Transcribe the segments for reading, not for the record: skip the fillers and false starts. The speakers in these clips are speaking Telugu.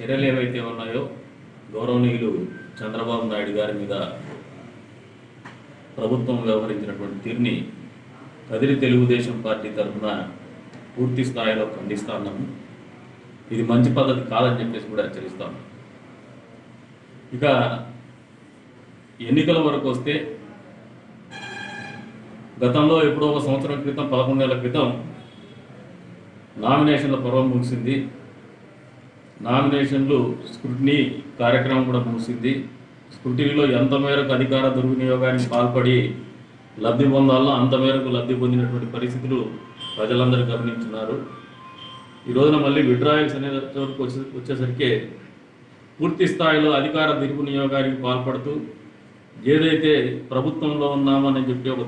చర్యలు ఏవైతే ఉన్నాయో గౌరవనీయులు చంద్రబాబు నాయుడు గారి మీద ప్రభుత్వం వ్యవహరించినటువంటి తీరుని కదిరి తెలుగుదేశం పార్టీ తరఫున పూర్తి స్థాయిలో ఖండిస్తా ఉన్నాము. ఇది మంచి పద్ధతి కాదని చెప్పేసి కూడా హెచ్చరిస్తాము. ఇక ఎన్నికల వరకు వస్తే గతంలో ఎప్పుడో ఒక సంవత్సరం క్రితం 11 నెలల క్రితం నామినేషన్ల పర్వం ముగిసింది. నామినేషన్లు స్క్రూటినీ కార్యక్రమం కూడా ముగిసింది. స్క్రూటినీలో ఎంత మేరకు అధికార దుర్వినియోగానికి పాల్పడి లబ్ధి పొందాలో అంత మేరకు లబ్ధి పొందినటువంటి పరిస్థితులు ప్రజలందరూ గమనించున్నారు. ఈ రోజున మళ్ళీ విడ్రాయల్స్ అనే చోటుకు వచ్చేసరికి పూర్తి స్థాయిలో అధికార దుర్వినియోగానికి పాల్పడుతూ ఏదైతే ప్రభుత్వంలో ఉన్నామని చెప్పి ఒక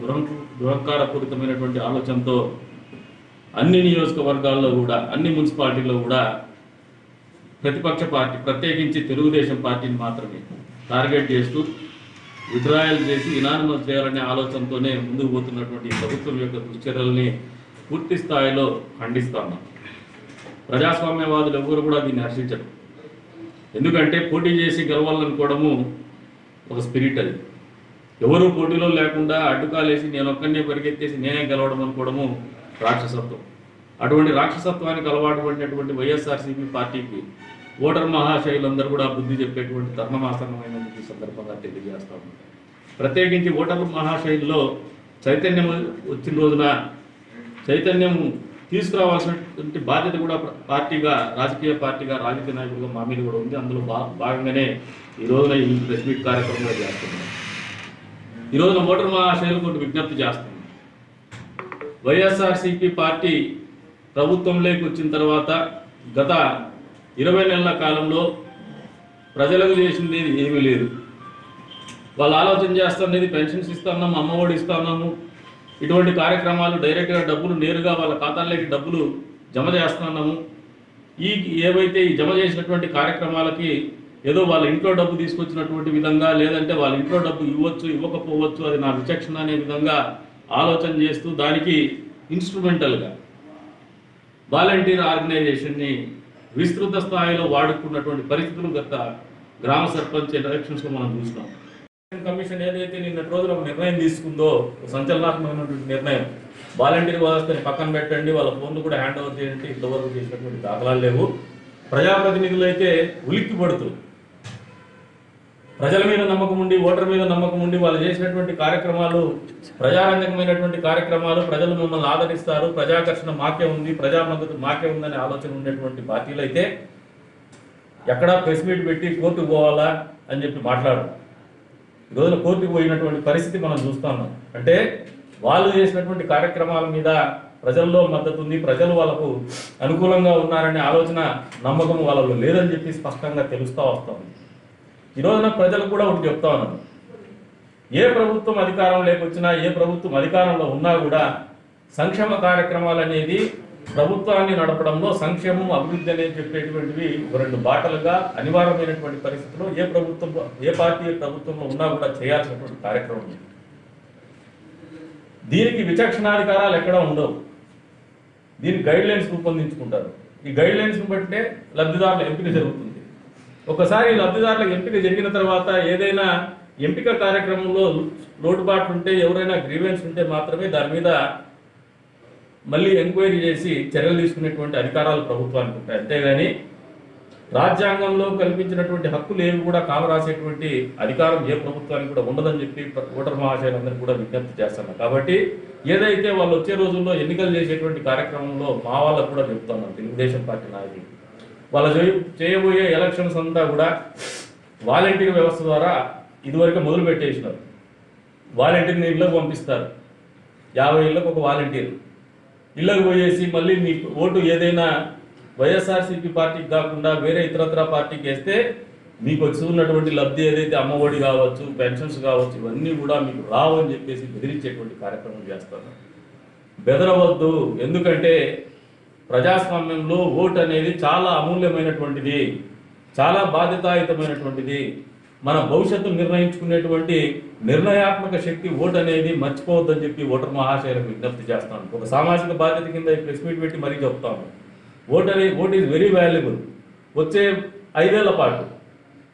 దురహంకారపూరితమైనటువంటి ఆలోచనతో అన్ని నియోజకవర్గాల్లో కూడా అన్ని మున్సిపాలిటీల్లో కూడా ప్రతిపక్ష పార్టీ ప్రత్యేకించి తెలుగుదేశం పార్టీని మాత్రమే టార్గెట్ చేస్తూ విడ్రాయల్ చేసి ఇనానిమస్ చేయాలనే ఆలోచనతోనే ముందుకు పోతున్నటువంటి ప్రభుత్వం యొక్క దుశ్చర్యల్ని పూర్తి స్థాయిలో ఖండిస్తున్నాం. ప్రజాస్వామ్యవాదులు ఎవరు కూడా దీన్ని హర్షించరు. ఎందుకంటే పోటీ చేసి గెలవాలనుకోవడము ఒక స్పిరిట్. అది ఎవరు పోటీలో లేకుండా అడ్డుకాలేసి నేను ఒక్కనే పరిగెత్తేసి నేనే గెలవడం అనుకోవడము రాక్షసత్వం. అటువంటి రాక్షసత్వానికి అలవాటు పడినటువంటి వైఎస్ఆర్సీపీ పార్టీకి ఓటర్ మహాశయులందరూ కూడా బుద్ధి చెప్పేటువంటి తరుణమాసనమైన ఈ సందర్భంగా తెలియజేస్తాము. ప్రత్యేకించి ఓటర్ మహాశయుల్లో చైతన్యం వచ్చిన రోజున చైతన్యం తీసుకురావాల్సినటువంటి బాధ్యత కూడా పార్టీగా రాజకీయ నాయకులుగా మా మీద కూడా ఉంది. అందులో భాగంగానే ఈ రోజున ఈ ప్రెస్ మీట్ కార్యక్రమం కూడా చేస్తున్నాం. ఈ రోజున ఓటర్ మహాశయులకు ఒకటి విజ్ఞప్తి చేస్తున్నాం. వైఎస్ఆర్సీపీ పార్టీ ప్రభుత్వంలోకి వచ్చిన తర్వాత గత 20 నెలల కాలంలో ప్రజలకు చేసింది ఏమీ లేదు. వాళ్ళు ఆలోచన చేస్తున్నది పెన్షన్స్ ఇస్తున్నాము, అమ్మఒడి ఇస్తున్నాము, ఇటువంటి కార్యక్రమాలు డైరెక్ట్గా డబ్బులు నేరుగా వాళ్ళ ఖాతాల్లోకి డబ్బులు జమ చేస్తున్నాము. ఏవైతే ఈ జమ చేసినటువంటి కార్యక్రమాలకి ఏదో వాళ్ళ ఇంట్లో డబ్బు తీసుకొచ్చినటువంటి విధంగా, లేదంటే వాళ్ళ ఇంట్లో డబ్బు ఇవ్వచ్చు ఇవ్వకపోవచ్చు అది నా విచక్షణ అనే విధంగా ఆలోచన చేస్తూ దానికి ఇన్స్ట్రుమెంటల్గా వాలంటీర్ ఆర్గనైజేషన్ని విస్తృత స్థాయిలో వాడుకున్నటువంటి పరిస్థితులు గత గ్రామ సర్పంచ్ ఎలక్షన్స్లో మనం చూసినాం. కమిషన్ ఏదైతే నిన్నటి రోజున ఒక నిర్ణయం తీసుకుందో సంచలనాత్మకమైనటువంటి నిర్ణయం, వాలంటీర్ వ్యవస్థని పక్కన పెట్టండి, వాళ్ళ ఫోన్లు కూడా హ్యాండ్ ఓవర్ చేయండి, ఇంతవరకు చేసినటువంటి దాఖలాలు లేవు. ప్రజాప్రతినిధులు అయితే ఉలిక్కి పడుతూ ప్రజల మీద నమ్మకం ఉండి ఓటర్ మీద నమ్మకం ఉండి వాళ్ళు చేసినటువంటి కార్యక్రమాలు ప్రజారంజకమైనటువంటి కార్యక్రమాలు, ప్రజలు మమ్మల్ని ఆదరిస్తారు, ప్రజాకర్షణ మాకే ఉంది, ప్రజా మద్దతు మాకే ఉందనే ఆలోచన ఉండేటువంటి పార్టీలు అయితే ఎక్కడా ప్రెస్ మీట్ పెట్టి కోర్టుకు పోవాలా అని చెప్పి మాట్లాడు ఈ రోజున కోర్టుకు పోయినటువంటి పరిస్థితి మనం చూస్తున్నాం. అంటే వాళ్ళు చేసినటువంటి కార్యక్రమాల మీద ప్రజల్లో మద్దతు ఉంది, ప్రజలు వాళ్ళకు అనుకూలంగా ఉన్నారనే ఆలోచన నమ్మకం వాళ్ళలో లేదని చెప్పి స్పష్టంగా తెలుస్తూ వస్తుంది. ఈ రోజున ప్రజలకు కూడా ఒకటి చెప్తా ఉన్నాను, ఏ ప్రభుత్వం అధికారం లేకొచ్చినా ఏ ప్రభుత్వం అధికారంలో ఉన్నా కూడా సంక్షేమ కార్యక్రమాలు అనేది ప్రభుత్వాన్ని నడపడంలో సంక్షేమం అభివృద్ధి అనేది చెప్పేటువంటివి రెండు బాటలుగా అనివార్యమైనటువంటి పరిస్థితుల్లో ఏ పార్టీ ప్రభుత్వంలో ఉన్నా కూడా చేయాల్సినటువంటి కార్యక్రమం. దీనికి విచక్షణాధికారాలు ఎక్కడ ఉండవు. దీనికి గైడ్ లైన్స్ రూపొందించుకుంటారు. ఈ గైడ్ లైన్స్ బట్టే లబ్ధిదారుల ఎంపిక జరుగుతుంది. ఒకసారి లబ్ధిదారుల ఎంపిక జరిగిన తర్వాత ఏదైనా ఎంపిక కార్యక్రమంలో లోటుబాట్లు ఉంటే, ఎవరైనా గ్రీవెన్స్ ఉంటే మాత్రమే దాని మీద మళ్ళీ ఎంక్వైరీ చేసి చర్యలు తీసుకునేటువంటి అధికారాలు ప్రభుత్వానికి ఉంటాయి. అంతేగాని రాజ్యాంగంలో కల్పించినటువంటి హక్కులు ఏవి కూడా కాలరాసేటువంటి అధికారం ఏ ప్రభుత్వానికి కూడా ఉండదని చెప్పి ఓటర్ మహాశయులందరికీ కూడా విజ్ఞప్తి చేస్తున్నాం. కాబట్టి ఏదైతే వాళ్ళు వచ్చే రోజుల్లో ఎన్నికలు చేసేటువంటి కార్యక్రమంలో మా వాళ్ళకు కూడా చెప్తున్నాం, తెలుగుదేశం పార్టీ నాయకులు వాళ్ళు చేయబోయే ఎలక్షన్స్ అంతా కూడా వాలంటీర్ వ్యవస్థ ద్వారా ఇదివరకు మొదలు పెట్టేసినారు. వాలంటీర్ని ఇళ్ళకు పంపిస్తారు, 50 ఇళ్ళకు ఒక వాలంటీర్ ఇళ్ళకు పోయేసి మళ్ళీ మీ ఓటు ఏదైనా వైఎస్ఆర్సీపీ పార్టీకి కాకుండా వేరే ఇతరత్ర పార్టీకి వేస్తే మీకు వచ్చి ఉన్నటువంటి లబ్ధి ఏదైతే అమ్మఒడి కావచ్చు, పెన్షన్స్ కావచ్చు, ఇవన్నీ కూడా మీకు రావు అని చెప్పేసి బెదిరించేటువంటి కార్యక్రమం చేస్తారు. బెదరవద్దు. ఎందుకంటే ప్రజాస్వామ్యంలో ఓటు అనేది చాలా అమూల్యమైనటువంటిది, చాలా బాధ్యతాయుతమైనటువంటిది. మన భవిష్యత్తు నిర్ణయించుకునేటువంటి నిర్ణయాత్మక శక్తి ఓటు అనేది మర్చిపోవద్దని చెప్పి ఓటర్ మహాశయులకు విజ్ఞప్తి చేస్తాను. ఒక సామాజిక బాధ్యత కింద ప్రెస్ మీట్ పెట్టి మరీ చెప్తాను, ఓట్ ఈజ్ వెరీ వాల్యుబుల్. వచ్చే 5 ఏళ్ల పాటు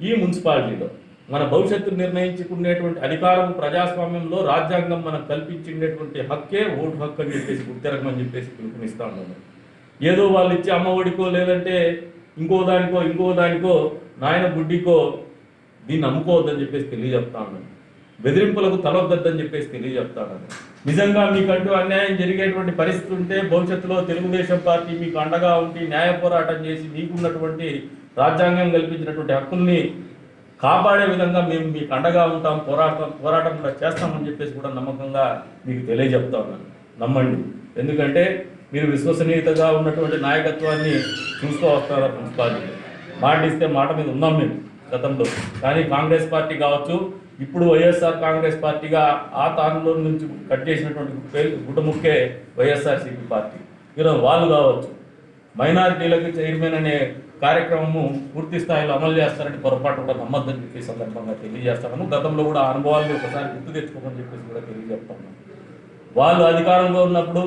ఈ మున్సిపాలిటీలో మన భవిష్యత్తు నిర్ణయించుకునేటువంటి అధికారం ప్రజాస్వామ్యంలో రాజ్యాంగం మనకు కల్పించినటువంటి హక్కే ఓటు హక్కు అని చెప్పేసి గుర్తిరకమని చెప్పేసి పిలుపునిస్తా ఉన్నాను. ఏదో వాళ్ళు ఇచ్చే అమ్మఒడికో లేదంటే ఇంకో దానికో నాయన గుడ్డికో దీన్ని అమ్ముకోవద్దని చెప్పేసి తెలియజెప్తా ఉన్నాను. బెదిరింపులకు తలొద్దని చెప్పేసి తెలియజెప్తా ఉన్నాను. నిజంగా మీకంటూ అన్యాయం జరిగేటువంటి పరిస్థితి ఉంటే భవిష్యత్తులో తెలుగుదేశం పార్టీ మీకు అండగా ఉండి న్యాయ పోరాటం చేసి మీకున్నటువంటి రాజ్యాంగం కల్పించినటువంటి హక్కుల్ని కాపాడే విధంగా మేము మీకు అండగా ఉంటాం, పోరాటం కూడా చేస్తామని చెప్పేసి కూడా నమ్మకంగా మీకు తెలియజెప్తా ఉన్నాను. నమ్మండి, ఎందుకంటే మీరు విశ్వసనీయతగా ఉన్నటువంటి నాయకత్వాన్ని చూస్తూ వస్తారు. మున్సిపాలిటీ మాట ఇస్తే మాట మీద ఉన్నాం మేము గతంలో. కానీ కాంగ్రెస్ పార్టీ కావచ్చు, ఇప్పుడు వైఎస్ఆర్ కాంగ్రెస్ పార్టీగా ఆ తానులో నుంచి కట్ చేసినటువంటి గుట్టముక్కే వైఎస్ఆర్సీపీ పార్టీ. ఈరోజు వాళ్ళు కావచ్చు మైనారిటీలకు చైర్మన్ అనే కార్యక్రమము పూర్తి స్థాయిలో అమలు చేస్తారని పొరపాటు కూడా నమ్మద్దని చెప్పి సందర్భంగా తెలియజేస్తాను. గతంలో కూడా అనుభవాన్ని ఒకసారి గుర్తు తెచ్చుకోమని చెప్పేసి కూడా తెలియజేస్తాను. వాళ్ళు అధికారంలో ఉన్నప్పుడు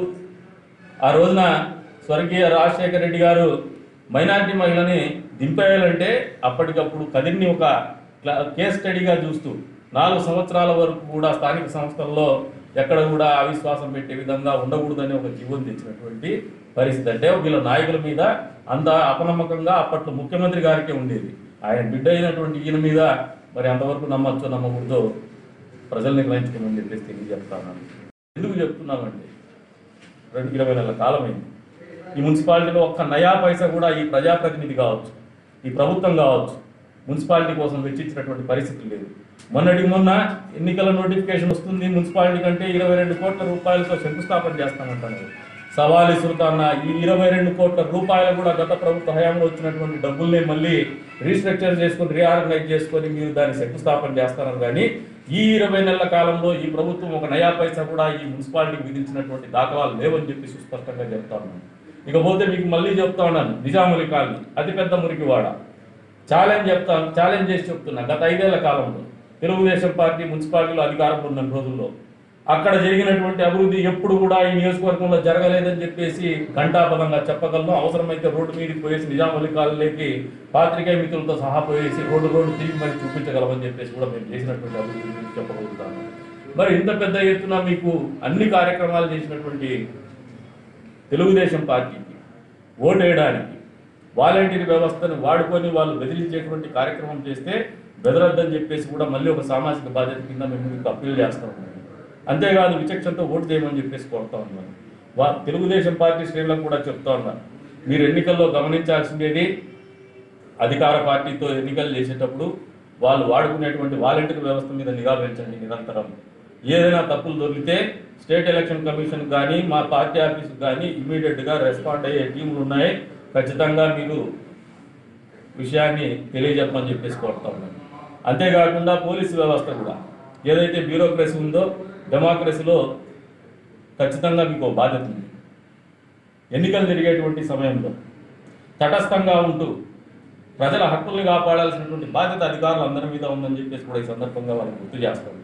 ఆ రోజున స్వర్గీయ రాజశేఖర రెడ్డి గారు మైనారిటీ మహిళని దింపేయాలంటే అప్పటికప్పుడు కదిరిని ఒక కేస్ స్టడీగా చూస్తూ 4 సంవత్సరాల వరకు కూడా స్థానిక సంస్థల్లో ఎక్కడ కూడా అవిశ్వాసం పెట్టే విధంగా ఉండకూడదని ఒక జీవోని తెచ్చినటువంటి పరిస్థితి. అంటే వీళ్ళ నాయకుల మీద అంత అపనమ్మకంగా అప్పట్లో ముఖ్యమంత్రి గారికే ఉండేది. ఆయన బిడ్డ అయినటువంటి ఈయన మీద మరి అంతవరకు నమ్మచ్చో నమ్మకూడదో ప్రజలు నిర్ణయించుకోమని చెప్పేసి తెలియజెప్తాను. ఎందుకు చెప్తున్నామంటే 20 నెలల కాలమైంది. ఈ మున్సిపాలిటీలో ఒక్క నయా పైసా కూడా ఈ ప్రజాప్రతినిధి కావచ్చు, ఈ ప్రభుత్వం కావచ్చు మున్సిపాలిటీ కోసం వెచ్చించినటువంటి పరిస్థితి లేదు. మొన్న ఎన్నికల నోటిఫికేషన్ వస్తుంది, మున్సిపాలిటీ కంటే 22 కోట్ల రూపాయలతో శంకుస్థాపన చేస్తామంటారు. సవాల్ ఇసురుతాన్న ఈ 22 కోట్ల రూపాయలు కూడా గత ప్రభుత్వ హయాంలో వచ్చినటువంటి డబ్బుల్ని మళ్ళీ రీస్ట్రక్చర్ చేసుకొని రీఆర్గనైజ్ చేసుకొని మీరు దాన్ని శంకుస్థాపన చేస్తున్నారు. కానీ ఈ 20 నెలల కాలంలో ఈ ప్రభుత్వం ఒక నయా పైసా కూడా ఈ మున్సిపాలిటీకి విధించినటువంటి దాఖలాలు లేవని చెప్పి సుస్పష్టంగా చెప్తా ఉన్నాను. ఇకపోతే మీకు మళ్ళీ చెప్తా ఉన్నాను, నిజాములి కాలనీ అతిపెద్ద మురికివాడ ఛాలెంజ్ చేసి చెప్తున్నా. గత 5 ఏళ్ల కాలంలో తెలుగుదేశం పార్టీ మున్సిపాలిటీలో అధికారంలో ఉన్న రోజుల్లో అక్కడ జరిగినటువంటి అభివృద్ధి ఎప్పుడు కూడా ఈ నియోజకవర్గంలో జరగలేదని చెప్పేసి ఘంటాపదంగా చెప్పగలను. అవసరమైతే రోడ్డు మీదకి పోయేసి నిజాములి కాలనీకి పాత్రికేయ మిత్రులతో సహా పోయేసి రోడ్డు తిరిగి మరి చూపించగలమని చెప్పేసి కూడా మేము చేసినటువంటి అభివృద్ధి చెప్పగలుగుతాను. మరి ఇంత పెద్ద ఎత్తున మీకు అన్ని కార్యక్రమాలు చేసినటువంటి తెలుగుదేశం పార్టీకి ఓటేయడానికి వాలంటీర్ వ్యవస్థను వాడుకొని వాళ్ళు బెదిరించేటువంటి కార్యక్రమం చేస్తే బెదరద్దని చెప్పేసి కూడా మళ్ళీ ఒక సామాజిక బాధ్యత కింద మేము మీకు అప్పీల్ చేస్తూ ఉన్నాము. అంతేకాదు విచక్షణతో ఓటు చేయమని చెప్పేసి కోరుతా ఉన్నాను. తెలుగుదేశం పార్టీ శ్రేణులకు కూడా చెప్తా ఉన్నాను, మీరు ఎన్నికల్లో గమనించాల్సిందేది అధికార పార్టీతో ఎన్నికలు చేసేటప్పుడు వాళ్ళు వాడుకునేటువంటి వాలంటీర్ వ్యవస్థ మీద నిఘా పెంచండి. నిరంతరం ఏదైనా తప్పులు దొరికితే స్టేట్ ఎలక్షన్ కమిషన్ కానీ మా పార్టీ ఆఫీస్కి కానీ ఇమీడియట్గా రెస్పాండ్ అయ్యే టీంలు ఉన్నాయి. ఖచ్చితంగా మీరు విషయాన్ని తెలియజెప్పమని చెప్పేసి కోరుతా ఉన్నాను. అంతేకాకుండా పోలీసు వ్యవస్థ కూడా ఏదైతే బ్యూరోక్రసీ ఉందో డెమోక్రసీలో ఖచ్చితంగా మీకు బాధ్యత ఉంది. ఎన్నికలు జరిగేటువంటి సమయంలో తటస్థంగా ఉంటూ ప్రజల హక్కుల్ని కాపాడాల్సినటువంటి బాధ్యత అధికారులందరి మీద ఉందని చెప్పేసి కూడా ఈ సందర్భంగా వాళ్ళని గుర్తు చేస్తాం.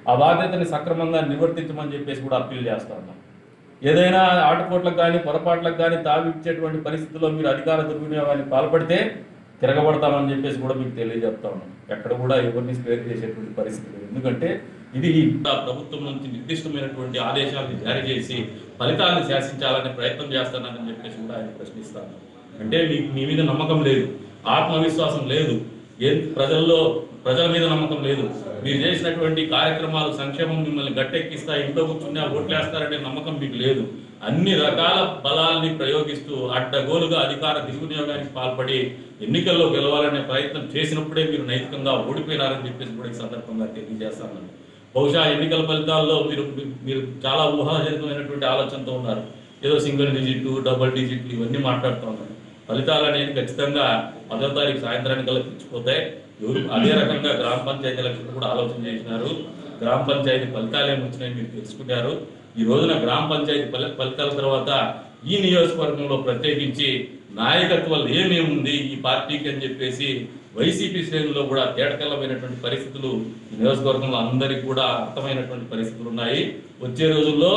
ఆ బాధ్యతని సక్రమంగా నిర్వర్తించమని చెప్పేసి కూడా అప్పీల్ చేస్తా ఉన్నాం. ఏదైనా ఆటుపోట్లకు కానీ పొరపాట్లకు కానీ తావిచ్చేటువంటి పరిస్థితుల్లో మీరు అధికార దుర్వినియోగానికి పాల్పడితే తిరగబడతామని చెప్పేసి కూడా మీకు తెలియజెప్తా ఉన్నాం. ఎక్కడ కూడా ఎవరిని స్పేర్ చేసేటువంటి పరిస్థితి లేదు. ఎందుకంటే ఇది ప్రభుత్వం నుంచి నిర్దిష్టమైనటువంటి ఆదేశాలను జారీ చేసి ఫలితాలను శాసించాలనే ప్రయత్నం చేస్తానని చెప్పేసి కూడా ఆయన ప్రశ్నిస్తాను. అంటే మీకు మీ మీద నమ్మకం లేదు, ఆత్మవిశ్వాసం లేదు, ప్రజల మీద నమ్మకం లేదు. మీరు చేసినటువంటి కార్యక్రమాలు సంక్షేమం మిమ్మల్ని గట్టెక్కిస్తా, ఇంట్లో కూర్చున్నా ఓట్లేస్తారనే నమ్మకం మీకు లేదు. అన్ని రకాల బలాల్ని ప్రయోగిస్తూ అడ్డగోలుగా అధికార దుర్వినియోగానికి పాల్పడి ఎన్నికల్లో గెలవాలనే ప్రయత్నం చేసినప్పుడే మీరు నైతికంగా ఓడిపోయినారని చెప్పేసి కూడా ఈ సందర్భంగా తెలియజేస్తాను. బహుశా ఎన్నికల ఫలితాల్లో మీరు చాలా ఊహాజనితమైనటువంటి ఆలోచనతో ఉన్నారు. ఏదో సింగిల్ డిజిట్, డబుల్ డిజిట్ ఇవన్నీ మాట్లాడుతూ ఉన్నారు. ఫలితాలు అనేది ఖచ్చితంగా 10వ తారీఖు సాయంత్రానికల్లా తెచ్చిపోతాయి. అదే రకంగా గ్రామ పంచాయతీ ఎలక్షన్ కూడా ఆలోచన చేసినారు. గ్రామ పంచాయతీ ఫలితాలు ఏమొచ్చినాయి మీరు తెలుసుకుంటారు. ఈ రోజున గ్రామ పంచాయతీ ఫలితాల తర్వాత ఈ నియోజకవర్గంలో ప్రత్యేకించి నాయకత్వాలు ఏమేముంది ఈ పార్టీకి అని చెప్పేసి వైసీపీ శ్రేణుల్లో కూడా తేటకెళ్ళమైనటువంటి పరిస్థితులు ఈ నియోజకవర్గంలో అందరికీ కూడా అర్థమైనటువంటి పరిస్థితులు ఉన్నాయి. వచ్చే రోజుల్లో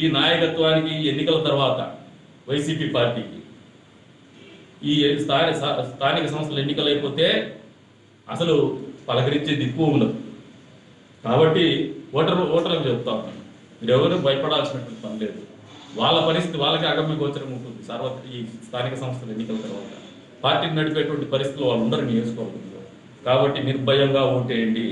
ఈ నాయకత్వానికి ఎన్నికల తర్వాత వైసీపీ పార్టీకి ఈ స్థానిక సంస్థలు ఎన్నికలు అయిపోతే అసలు పలకరించే దిక్కు ఉండదు. కాబట్టి ఓటర్లకు చెప్తా ఉన్నాను, మీరు ఎవరు భయపడాల్సినటువంటి పని లేదు. వాళ్ళ పరిస్థితి వాళ్ళకి అగమ్య గోచరం ఉంటుంది. ఈ స్థానిక సంస్థల ఎన్నికల తర్వాత పార్టీని నడిపేటువంటి పరిస్థితులు వాళ్ళు ఉండరు నియోజకవర్గంలో. కాబట్టి నిర్భయంగా ఓటేయండి,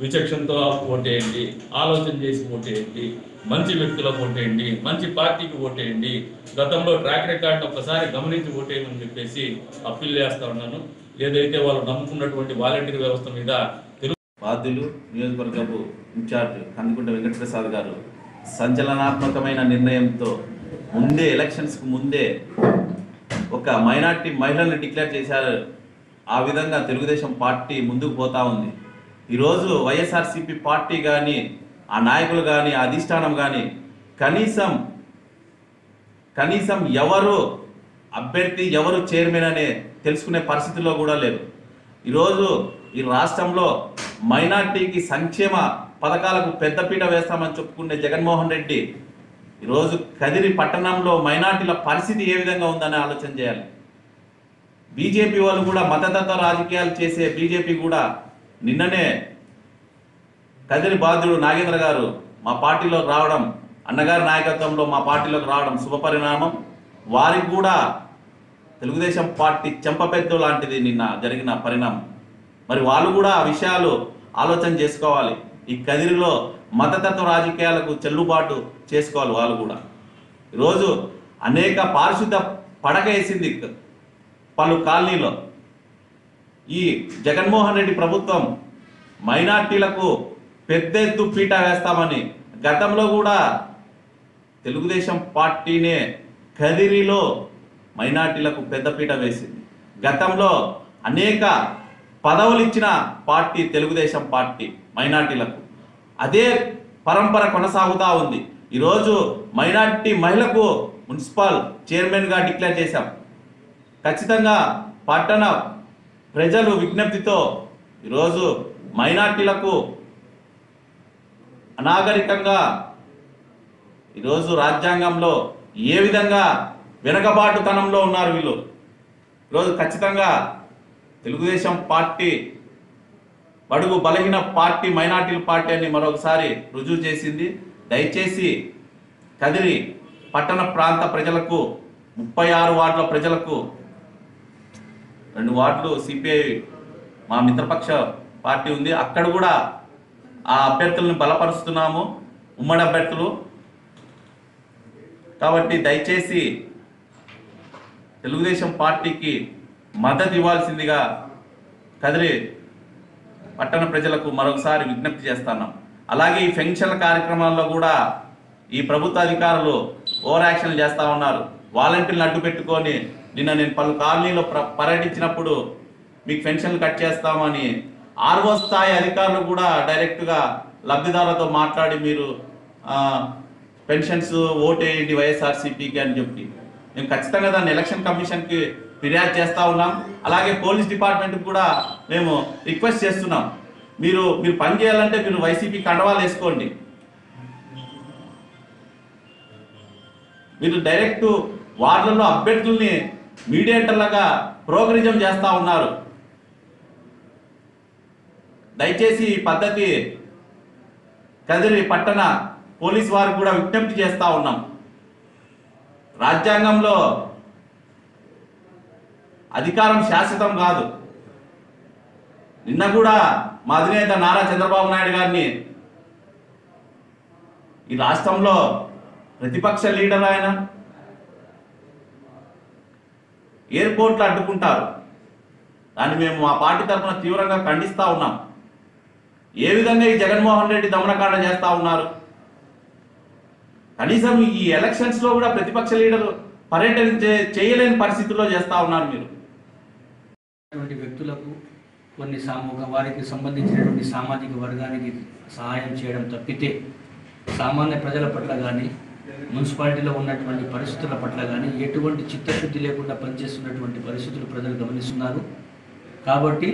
విచక్షణతో ఓటేయండి, ఆలోచన చేసి ఓటేయండి, మంచి వ్యక్తులకు ఓటేయండి, మంచి పార్టీకి ఓటేయండి, గతంలో ట్రాక్ రికార్డును ఒక్కసారి గమనించి ఓటేయమని చెప్పేసి అప్పీల్ చేస్తా ఉన్నాను. ఏదైతే వాళ్ళు నమ్ముకున్నటువంటి వాలంటీర్ వ్యవస్థ మీద బాధ్యులు నియోజకవర్గపు ఇన్ఛార్జ్ కందుకుంట వెంకటప్రసాద్ గారు సంచలనాత్మకమైన నిర్ణయంతో ఎలక్షన్స్కు ముందే ఒక మైనార్టీ మహిళలను డిక్లేర్ చేశారు. ఆ విధంగా తెలుగుదేశం పార్టీ ముందుకు పోతా ఉంది. ఈరోజు వైఎస్ఆర్సీపీ పార్టీ కానీ, ఆ నాయకులు కానీ, ఆ అధిష్టానం కానీ కనీసం ఎవరు అభ్యర్థి, ఎవరు చైర్మన్ అనే తెలుసుకునే పరిస్థితుల్లో కూడా లేరు. ఈరోజు ఈ రాష్ట్రంలో మైనార్టీకి సంక్షేమ పథకాలకు పెద్దపీట వేస్తామని చెప్పుకునే జగన్మోహన్ రెడ్డి ఈరోజు కదిరి పట్టణంలో మైనార్టీల పరిస్థితి ఏ విధంగా ఉందని ఆలోచన చేయాలి. బీజేపీ వాళ్ళు కూడా మతతత్వ రాజకీయాలు చేసే బీజేపీ కూడా నిన్ననే కదిరి బాధ్యుడు నాగేంద్ర గారు మా పార్టీలోకి రావడం, అన్నగారి నాయకత్వంలో మా పార్టీలోకి రావడం శుభపరిణామం. వారికి కూడా తెలుగుదేశం పార్టీ చెంపపెద్దు లాంటిది నిన్న జరిగిన పరిణామం. మరి వాళ్ళు కూడా ఆ విషయాలు ఆలోచన చేసుకోవాలి. ఈ కదిరిలో మతతత్వ రాజకీయాలకు చెల్లుబాటు చేసుకోవాలి వాళ్ళు కూడా. ఈరోజు అనేక పారిశుద్ధ పడక వేసింది పలు కాలనీలో. ఈ జగన్మోహన్ రెడ్డి ప్రభుత్వం మైనార్టీలకు పెద్ద ఎత్తు పీట వేస్తామని గతంలో కూడా తెలుగుదేశం పార్టీనే కదిరిలో మైనార్టీలకు పెద్దపీట వేసింది. గతంలో అనేక పదవులు ఇచ్చిన పార్టీ తెలుగుదేశం పార్టీ మైనార్టీలకు. అదే పరంపర కొనసాగుతూ ఉంది. ఈరోజు మైనార్టీ మహిళకు మున్సిపల్ చైర్మన్గా డిక్లేర్ చేశాం. ఖచ్చితంగా పట్టణ ప్రజలు విజ్ఞప్తితో ఈరోజు మైనార్టీలకు అనాగరికంగా ఈరోజు రాజ్యాంగంలో ఏ విధంగా వెనకబాటుతనంలో ఉన్నారు వీళ్ళు. ఈరోజు ఖచ్చితంగా తెలుగుదేశం పార్టీ బడుగు బలహీన పార్టీ, మైనార్టీల పార్టీ అని మరొకసారి రుజువు చేసింది. దయచేసి కదిరి పట్టణ ప్రాంత ప్రజలకు 36 వార్డుల ప్రజలకు 2 వార్డులు సిపిఐ మా మిత్రపక్ష పార్టీ ఉంది, అక్కడ కూడా ఆ అభ్యర్థులను బలపరుస్తున్నాము, ఉమ్మడి అభ్యర్థులు. కాబట్టి దయచేసి తెలుగుదేశం పార్టీకి మద్దతు ఇవ్వాల్సిందిగా కదిరి పట్టణ ప్రజలకు మరొకసారి విజ్ఞప్తి చేస్తున్నాం. అలాగే ఈ పెన్షన్ల కార్యక్రమాల్లో కూడా ఈ ప్రభుత్వ అధికారులు ఓవర్ యాక్షన్ చేస్తూ ఉన్నారు. వాలంటీర్లను అడ్డు పెట్టుకొని నిన్న నేను పలు కాలనీలో పర్యటించినప్పుడు మీకు పెన్షన్లు కట్ చేస్తామని ఆర్ఓ స్థాయి అధికారులు కూడా డైరెక్ట్గా లబ్ధిదారులతో మాట్లాడి మీరు పెన్షన్స్ ఓటేయండి వైఎస్ఆర్సీపీకి అని చెప్పి, మేము ఖచ్చితంగా దాన్ని ఎలక్షన్ కమిషన్కి ఫిర్యాదు చేస్తూ ఉన్నాం. అలాగే పోలీస్ డిపార్ట్మెంట్కి కూడా మేము రిక్వెస్ట్ చేస్తున్నాం, మీరు పని చేయాలంటే మీరు వైసీపీ కండవాలు వేసుకోండి. మీరు డైరెక్ట్ వార్డులలో అభ్యర్థుల్ని మీడియేటర్లుగా ప్రోగ్రిజం చేస్తూ ఉన్నారు. దయచేసి ఈ పద్ధతి కదిరి పట్టణ పోలీస్ వారికి కూడా విజ్ఞప్తి చేస్తూ ఉన్నాం. రాజ్యాంగంలో అధికారం శాశ్వతం కాదు. నిన్న కూడా మా అధినేత నారా చంద్రబాబు నాయుడు గారిని, ఈ రాష్ట్రంలో ప్రతిపక్ష లీడర్ ఆయన, ఎయిర్పోర్ట్లు అడ్డుకుంటారు. దాన్ని మేము మా పార్టీ తరఫున తీవ్రంగా ఖండిస్తూ ఉన్నాం. ఏ విధంగా ఈ జగన్మోహన్ రెడ్డి దమనకాండ చేస్తూ ఉన్నారు. కనీసం ఈ ఎలక్షన్స్లో కూడా ప్రతిపక్ష లీడర్ పర్యటన చేయలేని పరిస్థితుల్లో చేస్తూ ఉన్నారు. మీరు వ్యక్తులకు కొన్ని వారికి సంబంధించినటువంటి సామాజిక వర్గానికి సహాయం చేయడం తప్పితే సామాన్య ప్రజల పట్ల కానీ మున్సిపాలిటీలో ఉన్నటువంటి పరిస్థితుల పట్ల కానీ ఎటువంటి చిత్తశుద్ధి లేకుండా పనిచేస్తున్నటువంటి పరిస్థితులు ప్రజలు గమనిస్తున్నారు. కాబట్టి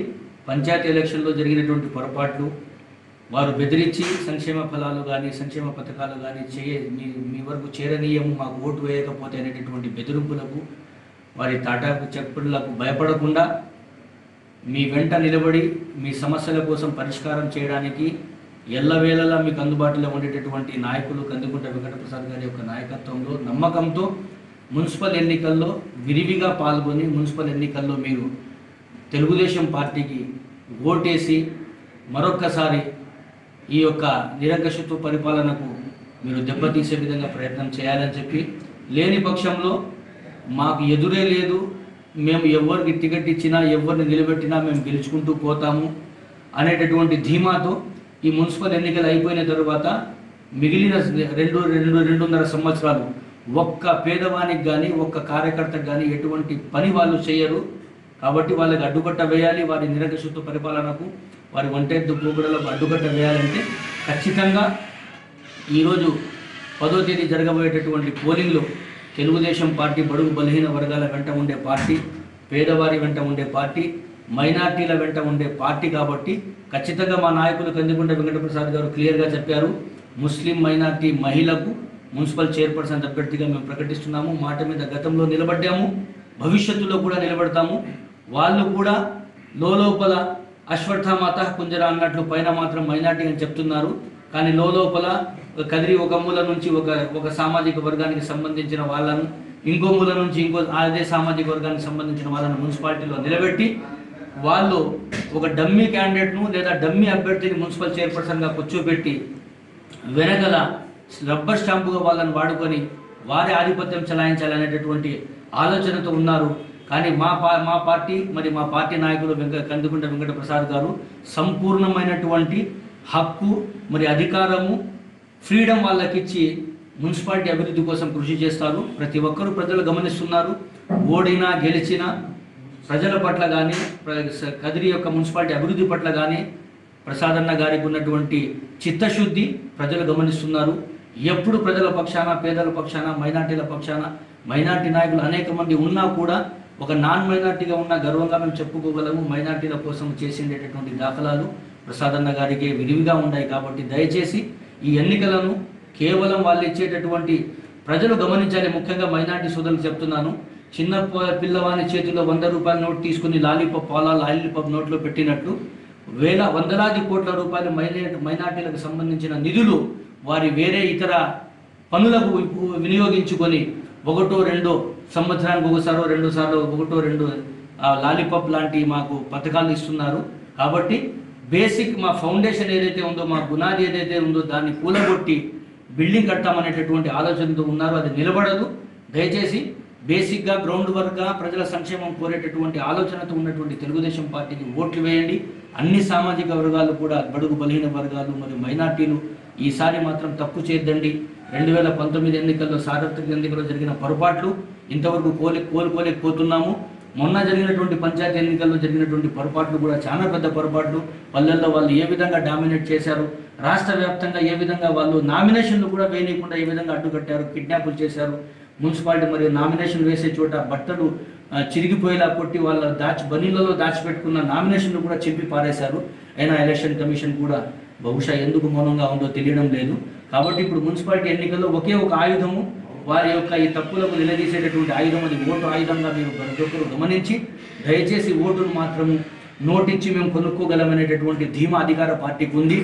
పంచాయతీ ఎలక్షన్లో జరిగినటువంటి పొరపాట్లు, వారు బెదిరించి సంక్షేమ ఫలాలు కానీ సంక్షేమ పథకాలు కానీ మీ వరకు చేరనీయము, మాకు ఓటు వేయకపోతే అనేటటువంటి బెదిరింపులకు వారి తాటాకు చెప్పులకు భయపడకుండా మీ వెంట నిలబడి మీ సమస్యల కోసం పరిష్కారం చేయడానికి ఎల్లవేళలా మీకు అందుబాటులో ఉండేటటువంటి నాయకులు కందుకుంట వెంకటప్రసాద్ గారి యొక్క నాయకత్వంలో నమ్మకంతో మున్సిపల్ ఎన్నికల్లో విరివిగా పాల్గొని మున్సిపల్ ఎన్నికల్లో మీరు తెలుగుదేశం పార్టీకి ఓటేసి మరొక్కసారి ఈ యొక్క నిరంకుశత్వ పరిపాలనకు మీరు దెబ్బతీసే విధంగా ప్రయత్నం చేయాలని చెప్పి, లేని పక్షంలో మాకు ఎదురే లేదు, మేము ఎవరికి టికెట్ ఇచ్చినా ఎవరిని నిలబెట్టినా మేము గెలుచుకుంటూ పోతాము అనేటటువంటి ధీమాతో ఈ మున్సిపల్ ఎన్నికలు అయిపోయిన తరువాత మిగిలిన రెండున్నర సంవత్సరాలు ఒక్క పేదవానికి కానీ ఒక్క కార్యకర్తకు కానీ ఎటువంటి పని వాళ్ళు చేయరు. కాబట్టి వాళ్ళకి అడ్డుకట్ట వేయాలి, వారి నిరంకుశత్వ పరిపాలనకు వారి ఒంటెద్దు పోగుడలకు అడ్డుకట్ట వేయాలంటే ఖచ్చితంగా ఈరోజు 10వ తేదీ జరగబోయేటటువంటి పోలింగ్లో తెలుగుదేశం పార్టీ బడుగు బలహీన వర్గాల వెంట ఉండే పార్టీ, పేదవారి వెంట ఉండే పార్టీ, మైనార్టీల వెంట ఉండే పార్టీ. కాబట్టి ఖచ్చితంగా మా నాయకులు కందుకుంట వెంకటప్రసాద్ గారు క్లియర్గా చెప్పారు, ముస్లిం మైనార్టీ మహిళకు మున్సిపల్ చైర్పర్సన్ అభ్యర్థిగా మేము ప్రకటిస్తున్నాము. మాట మీద గతంలో నిలబడ్డాము, భవిష్యత్తులో కూడా నిలబడతాము. వాళ్ళు కూడా లోపల అశ్వత్థామాత కుంజరా అన్నట్లు పైన మాత్రం మైనార్టీ అని చెప్తున్నారు, కానీ లోపల కదిరి ఒక మూల నుంచి ఒక సామాజిక వర్గానికి సంబంధించిన వాళ్ళను, ఇంకో మూల నుంచి ఇంకో అదే సామాజిక వర్గానికి సంబంధించిన వాళ్ళను మున్సిపాలిటీలో నిలబెట్టి వాళ్ళు ఒక డమ్మీ క్యాండిడేట్ను లేదా డమ్మీ అభ్యర్థిని మున్సిపల్ చైర్పర్సన్గా కూర్చోబెట్టి వెనకల రబ్బర్ స్టాంపుగా వాళ్ళని వాడుకొని వారి ఆధిపత్యం చెలాయించాలనేటటువంటి ఆలోచనతో ఉన్నారు. కానీ మా పార్టీ మరి మా పార్టీ నాయకులు కందుకుంట వెంకటప్రసాద్ గారు సంపూర్ణమైనటువంటి హక్కు మరి అధికారము ఫ్రీడమ్ వాళ్ళకిచ్చి మున్సిపాలిటీ అభివృద్ధి కోసం కృషి చేస్తారు. ప్రతి ఒక్కరూ ప్రజలు గమనిస్తున్నారు. ఓడినా గెలిచినా ప్రజల పట్ల కానీ కదిరి యొక్క మున్సిపాలిటీ అభివృద్ధి పట్ల కానీ ప్రసాదన్న గారికి ఉన్నటువంటి చిత్తశుద్ధి ప్రజలు గమనిస్తున్నారు. ఎప్పుడు ప్రజల పక్షాన, పేదల పక్షాన, మైనార్టీల పక్షాన మైనార్టీ నాయకులు అనేక మంది ఉన్నా కూడా ఒక నాన్ మైనార్టీగా ఉన్న గర్వంగా మేము చెప్పుకోగలము. మైనార్టీల కోసం చేసిండేటటువంటి దాఖలాలు ప్రసాదన్న గారికి విరివిగా ఉన్నాయి. కాబట్టి దయచేసి ఈ ఎన్నికలను కేవలం వాళ్ళు ఇచ్చేటటువంటి ప్రజలు గమనించాలి. ముఖ్యంగా మైనార్టీ సోదరులకు చెప్తున్నాను, చిన్న పిల్లవాని చేతిలో 100 రూపాయల నోట్ తీసుకుని లాలీపాప్ నోట్లో పెట్టినట్లు వందలాది కోట్ల రూపాయలు మైనార్టీలకు సంబంధించిన నిధులు వారి వేరే ఇతర పనులకు వినియోగించుకొని ఒకటో రెండో సంవత్సరానికి ఒకసారో 2 సార్లు ఒకటో 2 లాలీపాప్ లాంటి మాకు పథకాలు ఇస్తున్నారు. కాబట్టి బేసిక్ మా ఫౌండేషన్ ఏదైతే ఉందో, మా గునాది ఏదైతే ఉందో దాన్ని కూలగొట్టి బిల్డింగ్ కట్టామనేటటువంటి ఆలోచనతో ఉన్నారు. అది నిలబడదు. దయచేసి బేసిక్గా గ్రౌండ్ వర్క్గా ప్రజల సంక్షేమం కోరేటటువంటి ఆలోచనతో ఉన్నటువంటి తెలుగుదేశం పార్టీకి ఓట్లు వేయండి. అన్ని సామాజిక వర్గాలు కూడా బడుగు బలహీన వర్గాలు మరియు మైనార్టీలు ఈసారి మాత్రం తప్పు చేద్దండి. 2019 ఎన్నికల్లో సార్వత్రిక ఎన్నికల్లో జరిగిన పొరపాట్లు ఇంతవరకు కోలుకోలేకపోతున్నాము. మొన్న జరిగినటువంటి పంచాయతీ ఎన్నికల్లో జరిగినటువంటి పొరపాట్లు కూడా చాలా పెద్ద పొరపాట్లు. పల్లెల్లో వాళ్ళు ఏ విధంగా డామినేట్ చేశారు, రాష్ట్ర వ్యాప్తంగా ఏ విధంగా వాళ్ళు నామినేషన్లు కూడా వేయకుండా ఏ విధంగా అడ్డుకట్టారు, కిడ్నాపులు చేశారు. మున్సిపాలిటీ మరియు నామినేషన్ వేసే చోట బట్టలు చిరిగిపోయేలా కొట్టి వాళ్ళ బనీలలో దాచిపెట్టుకున్న నామినేషన్లు కూడా చింపి పారేశారు. అయినా ఎలక్షన్ కమిషన్ కూడా బహుశా ఎందుకు మౌనంగా ఉందో తెలియడం లేదు. కాబట్టి ఇప్పుడు మున్సిపాలిటీ ఎన్నికల్లో ఒకే ఒక ఆయుధము, వారి యొక్క ఈ తప్పులకు నిలదీసేటటువంటి ఆయుధం, అది ఓటు ఆయుధంగా మీరు ప్రతి ఒక్కరు గమనించి దయచేసి ఓటును మాత్రము నోటించి మేము కొనుక్కోగలమనేటటువంటి ధీమా అధికార పార్టీకి ఉంది.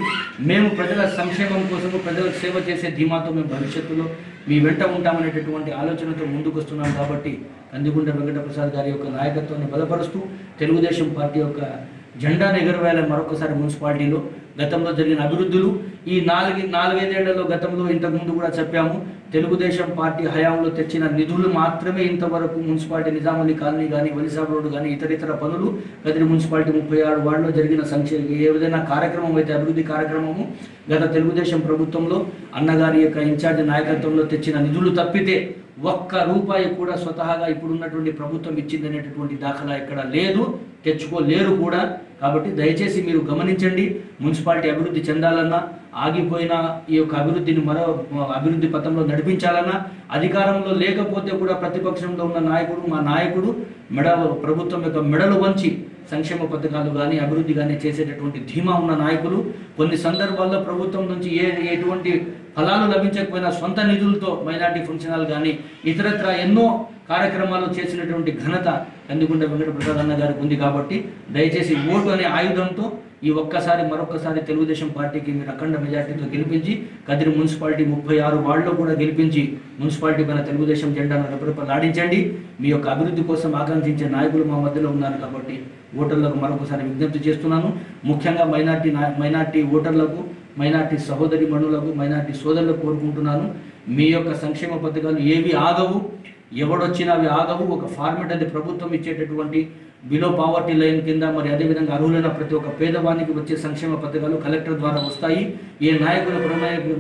మేము ప్రజల సంక్షేమం కోసము ప్రజలకు సేవ చేసే ధీమాతో మేము భవిష్యత్తులో మీ వెంట ఉంటామనేటటువంటి ఆలోచనతో ముందుకు వస్తున్నాం. కాబట్టి కందుకుంట వెంకటప్రసాద్ గారి యొక్క నాయకత్వాన్ని బలపరుస్తూ తెలుగుదేశం పార్టీ యొక్క జెండాను ఎగురవేయాలని మరొకసారి మున్సిపాలిటీలో గతంలో జరిగిన అభివృద్ధులు ఈ 4-5 ఏళ్లలో గతంలో ఇంతకుముందు కూడా చెప్పాము, తెలుగుదేశం పార్టీ హయాంలో తెచ్చిన నిధులు మాత్రమే ఇంతవరకు మున్సిపాలిటీ నిజామలి కాలనీ కానీ వలిసాబ్ రోడ్డు కానీ ఇతర పనులు కదిరి మున్సిపాలిటీ 36 వార్డులో జరిగిన ఏదైనా కార్యక్రమం అయితే అభివృద్ధి కార్యక్రమము గత తెలుగుదేశం ప్రభుత్వంలో అన్నగారి యొక్క ఇన్ఛార్జ్ నాయకత్వంలో తెచ్చిన నిధులు తప్పితే ఒక్క రూపాయి కూడా స్వతహాగా ఇప్పుడున్నటువంటి ప్రభుత్వం ఇచ్చిందనేటటువంటి దాఖలా ఎక్కడ లేదు, తెచ్చుకోలేరు కూడా. కాబట్టి దయచేసి మీరు గమనించండి. మున్సిపాలిటీ అభివృద్ధి చెందాలన్నా, ఆగిపోయిన ఈ యొక్క అభివృద్ధిని మరో అభివృద్ధి పథంలో నడిపించాలన్నా, అధికారంలో లేకపోతే కూడా ప్రతిపక్షంలో ఉన్న మా నాయకుడు ప్రభుత్వం యొక్క మెడలు వంచి సంక్షేమ పథకాలు కానీ అభివృద్ధి కానీ చేసేటటువంటి ధీమా ఉన్న నాయకులు. కొన్ని సందర్భాల్లో ప్రభుత్వం నుంచి ఎటువంటి ఫలాలు లభించకపోయినా సొంత నిధులతో మైనార్టీ ఫంక్షన్ హాల్ కానీ ఇతరత్ర ఎన్నో కార్యక్రమాలు చేసినటువంటి ఘనత కందికుంట వెంకట ప్రసాద్ అన్న గారికి ఉంది. కాబట్టి దయచేసి ఓటు అనే ఆయుధంతో ఈ మరొక్కసారి తెలుగుదేశం పార్టీకి మీరు అఖండ మెజార్టీతో గెలిపించి కదిరి మున్సిపాలిటీ 36 వార్డులో కూడా గెలిపించి మున్సిపాలిటీ పైన తెలుగుదేశం జెండాను రెపరెపలాడించండి. మీ యొక్క అభివృద్ధి కోసం ఆకాంక్షించే నాయకులు మా మధ్యలో ఉన్నారు కాబట్టి ఓటర్లకు మరొకసారి విజ్ఞప్తి చేస్తున్నాను. ముఖ్యంగా మైనార్టీ ఓటర్లకు, మైనార్టీ సహోదరి మణులకు, మైనార్టీ సోదరులకు కోరుకుంటున్నాను, మీ యొక్క సంక్షేమ పథకాలు ఏవి ఆగవు, ఎవడొచ్చినా అవి ఆగవు. ఒక ఫార్మెట్ అది ప్రభుత్వం ఇచ్చేటటువంటి బిలో పావర్టీ లైన్ కింద, మరి అదేవిధంగా అర్హులైన ప్రతి ఒక్క పేదవానికి వచ్చే సంక్షేమ పథకాలు కలెక్టర్ ద్వారా వస్తాయి. ఏ నాయకుల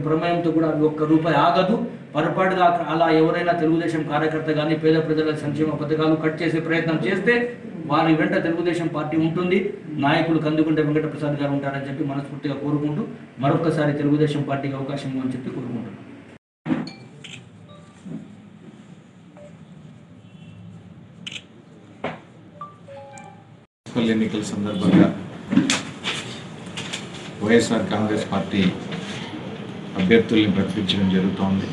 ప్రమేయంతో కూడా అవి ₹1 ఆగదు. పొరపాటుగా అలా ఎవరైనా తెలుగుదేశం కార్యకర్త కానీ పేద ప్రజల సంక్షేమ పథకాలు కట్ చేసే ప్రయత్నం చేస్తే వారి వెంట తెలుగుదేశం పార్టీ ఉంటుంది, నాయకులు కందుకుంట వెంకట ప్రసాద్ గారు ఉంటారని చెప్పి మనస్ఫూర్తిగా కోరుకుంటూ మరొకసారి తెలుగుదేశం పార్టీకి అవకాశం అని చెప్పి కోరుకుంటున్నాను. ఎన్నికల సందర్భంగా వైఎస్ఆర్ కాంగ్రెస్ పార్టీ అభ్యర్థుల్ని ప్రకటించడం జరుగుతోంది.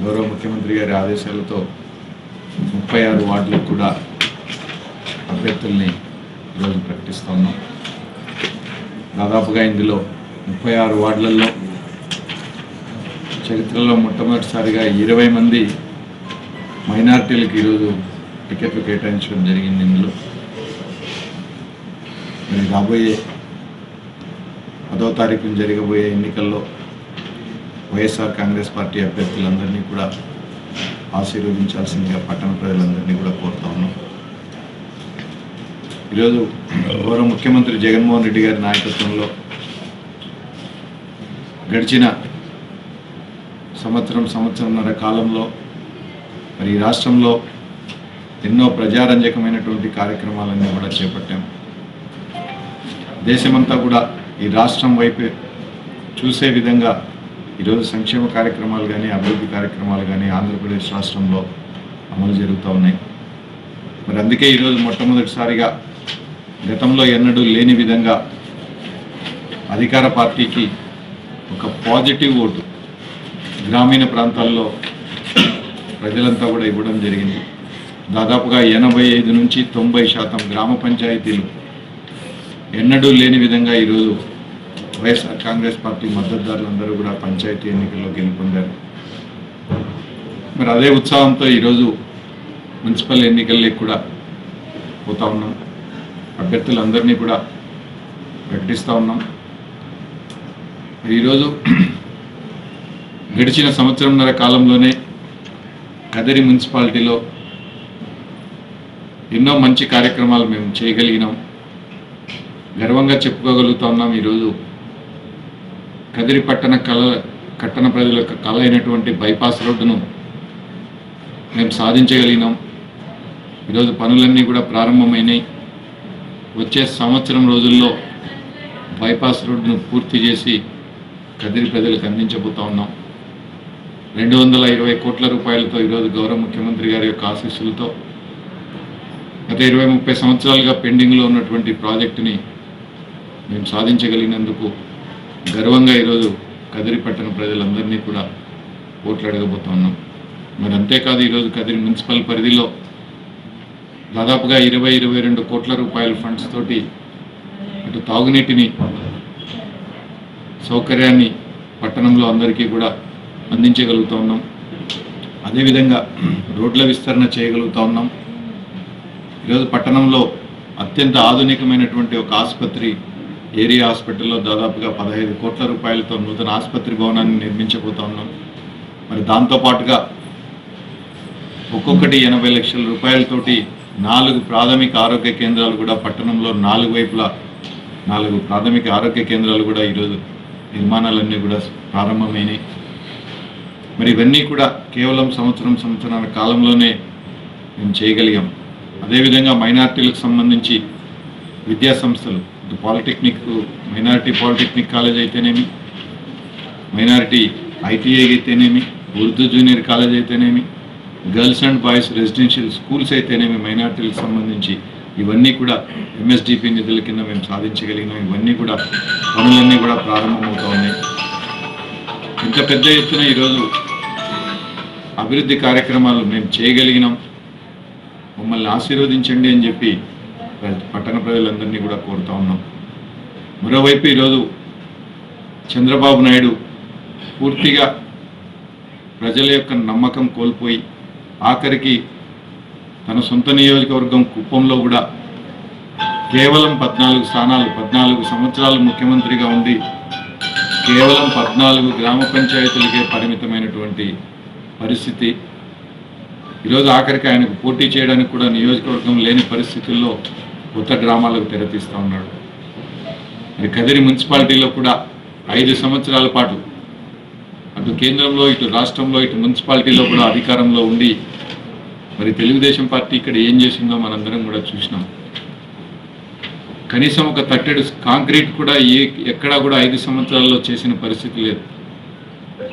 గౌరవ ముఖ్యమంత్రి గారి ఆదేశాలతో 36 వార్డులకు కూడా అభ్యర్థుల్ని ఈరోజు ప్రకటిస్తున్నాం. దాదాపుగా ఇందులో 36 వార్డులలో చరిత్రలో మొట్టమొదటిసారిగా 20 మంది మైనారిటీలకు ఈరోజు టికెట్లు కేటాయించడం జరిగింది. ఇందులో మరి రాబోయే 10వ తారీఖున జరగబోయే ఎన్నికల్లో వైఎస్ఆర్ కాంగ్రెస్ పార్టీ అభ్యర్థులందరినీ కూడా ఆశీర్వదించాల్సిందిగా పట్టణ ప్రజలందరినీ కూడా కోరుతా ఉన్నాం. ఈరోజు గౌరవ ముఖ్యమంత్రి జగన్మోహన్ రెడ్డి గారి నాయకత్వంలో గడిచిన సంవత్సరంన్నర కాలంలో మరి ఈ రాష్ట్రంలో ఎన్నో ప్రజారంజకమైనటువంటి కార్యక్రమాలన్నీ కూడా చేపట్టాం. దేశమంతా కూడా ఈ రాష్ట్రం వైపు చూసే విధంగా ఈరోజు సంక్షేమ కార్యక్రమాలు కానీ అభివృద్ధి కార్యక్రమాలు కానీ ఆంధ్రప్రదేశ్ రాష్ట్రంలో అమలు జరుగుతూ ఉన్నాయి. మరి అందుకే ఈరోజు మొట్టమొదటిసారిగా గతంలో ఎన్నడూ లేని విధంగా అధికార పార్టీకి ఒక పాజిటివ్ ఓటు గ్రామీణ ప్రాంతాల్లో ప్రజలంతా కూడా ఇవ్వడం జరిగింది. దాదాపుగా 85 నుంచి 90% గ్రామ పంచాయతీలు ఎన్నడూ లేని విధంగా ఈరోజు వైఎస్ఆర్ కాంగ్రెస్ పార్టీ మద్దతుదారులందరూ కూడా పంచాయతీ ఎన్నికల్లో గెలుపొందారు. మరి అదే ఉత్సాహంతో ఈరోజు మున్సిపల్ ఎన్నికల్లోకి కూడా పోతా ఉన్నాం. అభ్యర్థులందరినీ కూడా ప్రకటిస్తూ ఉన్నాం. ఈరోజు గడిచిన సంవత్సరంన్నర కాలంలోనే కదిరి మున్సిపాలిటీలో ఎన్నో మంచి కార్యక్రమాలు మేము చేయగలిగినాం, గర్వంగా చెప్పుకోగలుగుతా ఉన్నాం. ఈరోజు కదిరి పట్టణ ప్రజల కళ అయినటువంటి బైపాస్ రోడ్డును మేము సాధించగలిగినాం. ఈరోజు పనులన్నీ కూడా ప్రారంభమైనాయి. వచ్చే సంవత్సరం రోజుల్లో బైపాస్ రోడ్డును పూర్తి చేసి కదిరి ప్రజలకు అందించబోతా ఉన్నాం. 220 కోట్ల రూపాయలతో ఈరోజు గౌరవ ముఖ్యమంత్రి గారి యొక్క ఆశీస్సులతో గత 20-30 సంవత్సరాలుగా పెండింగ్లో ఉన్నటువంటి ప్రాజెక్టుని మేము సాధించగలిగినందుకు గర్వంగా ఈరోజు కదిరి పట్టణ ప్రజలందరినీ కూడా ఓట్లు అడగబోతా ఉన్నాం. మరి అంతేకాదు ఈరోజు కదిరి మున్సిపల్ పరిధిలో దాదాపుగా 20-22 కోట్ల రూపాయల ఫండ్స్ తోటి అటు తాగునీటిని సౌకర్యాన్ని పట్టణంలో అందరికీ కూడా అందించగలుగుతూ ఉన్నాం. అదేవిధంగా రోడ్ల విస్తరణ చేయగలుగుతూ ఉన్నాం. ఈరోజు పట్టణంలో అత్యంత ఆధునికమైనటువంటి ఒక ఆసుపత్రి, ఏరియా హాస్పిటల్లో దాదాపుగా 15 కోట్ల రూపాయలతో నూతన ఆసుపత్రి భవనాన్ని నిర్మించబోతా ఉన్నాం. మరి దాంతోపాటుగా ఒక్కొక్కటి 80 లక్షల రూపాయలతోటి 4 ప్రాథమిక ఆరోగ్య కేంద్రాలు కూడా పట్టణంలో 4 వైపులా 4 ప్రాథమిక ఆరోగ్య కేంద్రాలు కూడా ఈరోజు నిర్మాణాలన్నీ కూడా ప్రారంభమైనాయి. మరి ఇవన్నీ కూడా కేవలం సంవత్సరాల కాలంలోనే మేము చేయగలిగాం. అదేవిధంగా మైనార్టీలకు సంబంధించి విద్యా సంస్థలు, ఇటు పాలిటెక్నిక్, మైనారిటీ పాలిటెక్నిక్ కాలేజ్ అయితేనేమి, మైనారిటీ ఐటీఐ అయితేనేమి, ఉర్దూ జూనియర్ కాలేజ్ అయితేనేమి, girls and boys residential schools అయితేనేమి, మైనార్టీలకు సంబంధించి ఇవన్నీ కూడా ఎంఎస్డిపి నిధుల కింద మేము సాధించగలిగినాం. ఇవన్నీ కూడా పనులన్నీ కూడా ప్రారంభమవుతూ ఉన్నాయి. ఇంత పెద్ద ఎత్తున ఈరోజు అభివృద్ధి కార్యక్రమాలు మేము చేయగలిగినాం, మమ్మల్ని ఆశీర్వదించండి అని చెప్పి పట్టణ ప్రజలందరినీ కూడా కోరుతా ఉన్నాం. మరోవైపు ఈరోజు చంద్రబాబు నాయుడు పూర్తిగా ప్రజల యొక్క నమ్మకం కోల్పోయి ఆఖరికి తన సొంత నియోజకవర్గం కుప్పంలో కూడా కేవలం 14 సంవత్సరాలు ముఖ్యమంత్రిగా ఉండి కేవలం 14 గ్రామ పంచాయతీలకే పరిమితమైనటువంటి పరిస్థితి. ఈరోజు ఆఖరికి ఆయనకు పోటీ చేయడానికి కూడా నియోజకవర్గం లేని పరిస్థితుల్లో కొత్త డ్రామాలకు తెరతీస్తూ ఉన్నాడు. మరి కదిరి మున్సిపాలిటీలో కూడా 5 సంవత్సరాల పాటు అటు కేంద్రంలో ఇటు రాష్ట్రంలో ఇటు మున్సిపాలిటీలో కూడా అధికారంలో ఉండి మరి తెలుగుదేశం పార్టీ ఇక్కడ ఏం చేసిందో మనందరం కూడా చూసినాం. కనీసం ఒక తట్టెడు కాంక్రీట్ కూడా ఎక్కడా కూడా 5 సంవత్సరాల్లో చేసిన పరిస్థితి లేదు.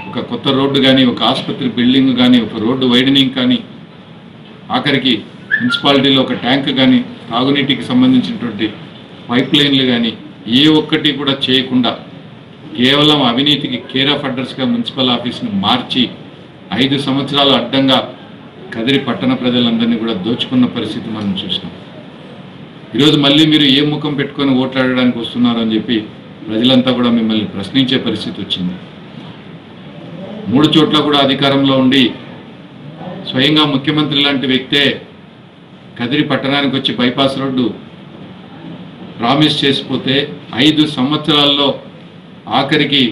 ఒక కొత్త రోడ్డు కానీ, ఒక ఆసుపత్రి బిల్డింగ్ కానీ, ఒక రోడ్డు వైడనింగ్ కానీ, ఆఖరికి మున్సిపాలిటీలో ఒక ట్యాంక్ కానీ, తాగునీటికి సంబంధించినటువంటి పైప్ లైన్లు కానీ ఏ ఒక్కటి కూడా చేయకుండా కేవలం అవినీతికి కేర్ ఆఫ్ అడ్రస్గా మున్సిపల్ ఆఫీస్ను మార్చి 5 సంవత్సరాలు అడ్డంగా కదిరి పట్టణ ప్రజలందరినీ కూడా దోచుకున్న పరిస్థితి మనం చూసినాం. ఈరోజు మళ్ళీ మీరు ఏ ముఖం పెట్టుకొని ఓట్లాడడానికి వస్తున్నారని చెప్పి ప్రజలంతా కూడా మిమ్మల్ని ప్రశ్నించే పరిస్థితి వచ్చింది. 3 చోట్ల కూడా అధికారంలో ఉండి స్వయంగా ముఖ్యమంత్రి లాంటి వ్యక్తే కదిరి పట్టణానికి వచ్చి బైపాస్ రోడ్డు ప్రామిస్ చేసిపోతే 5 సంవత్సరాల్లో ఆఖరికి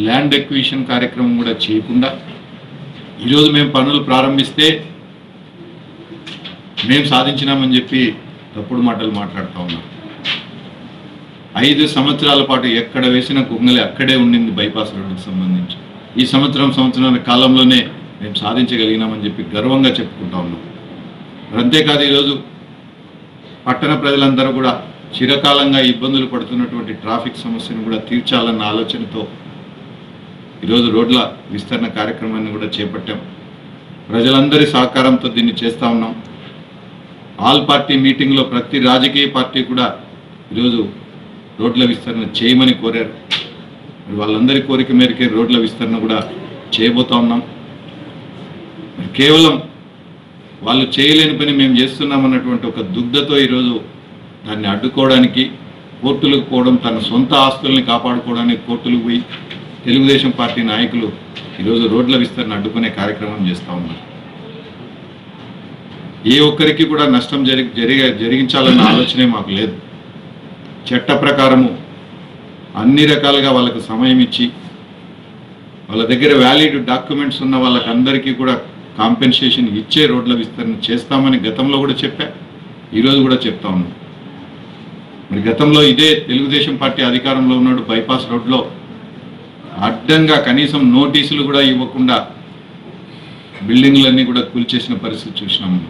ల్యాండ్ ఎక్విజిషన్ కార్యక్రమం కూడా చేయకుండా ఈరోజు మేము పనులు ప్రారంభిస్తే మేము సాధించినామని చెప్పి తప్పుడు మాటలు మాట్లాడుతూ ఉన్నాం. 5 సంవత్సరాల పాటు ఎక్కడ వేసిన కుంగలి అక్కడే ఉండింది బైపాస్ రోడ్డుకు సంబంధించి. ఈ సంవత్సరాల కాలంలోనే మేము సాధించగలిగినామని చెప్పి గర్వంగా చెప్పుకుంటా ఉన్నాం. అంతేకాదు ఈరోజు పట్టణ ప్రజలందరూ కూడా చిరకాలంగా ఇబ్బందులు పడుతున్నటువంటి ట్రాఫిక్ సమస్యను కూడా తీర్చాలన్న ఆలోచనతో ఈరోజు రోడ్ల విస్తరణ కార్యక్రమాన్ని కూడా చేపట్టాం. ప్రజలందరి సహకారంతో దీన్ని చేస్తూ ఉన్నాం. ఆల్ పార్టీ మీటింగ్లో ప్రతి రాజకీయ పార్టీ కూడా ఈరోజు రోడ్ల విస్తరణ చేయమని కోరారు. మరి వాళ్ళందరి కోరిక మేరకే రోడ్ల విస్తరణ కూడా చేయబోతా ఉన్నాం. కేవలం వాళ్ళు చేయలేని పని మేము చేస్తున్నామన్నటువంటి ఒక దుగ్ధతో ఈరోజు దాన్ని అడ్డుకోవడానికి కోర్టులకు పోవడం, తన సొంత ఆస్తుల్ని కాపాడుకోవడానికి కోర్టులకు పోయి తెలుగుదేశం పార్టీ నాయకులు ఈరోజు రోడ్ల విస్తరణ అడ్డుకునే కార్యక్రమం చేస్తూ ఉన్నారు. ఏ ఒక్కరికి కూడా నష్టం జరిగించాలన్న ఆలోచనే మాకు లేదు. చట్ట ప్రకారము అన్ని రకాలుగా వాళ్ళకు సమయం ఇచ్చి వాళ్ళ దగ్గర వ్యాలిడ్ డాక్యుమెంట్స్ ఉన్న వాళ్ళకందరికీ కూడా కాంపెన్సేషన్ ఇచ్చే రోడ్ల విస్తరణ చేస్తామని గతంలో కూడా చెప్పా, ఈరోజు కూడా చెప్తా ఉన్నాం. మరి గతంలో ఇదే తెలుగుదేశం పార్టీ అధికారంలో ఉన్నాడు బైపాస్ రోడ్లో అడ్డంగా కనీసం నోటీసులు కూడా ఇవ్వకుండా బిల్డింగ్లన్నీ కూడా కూల్చేసిన పరిస్థితి చూసినాము.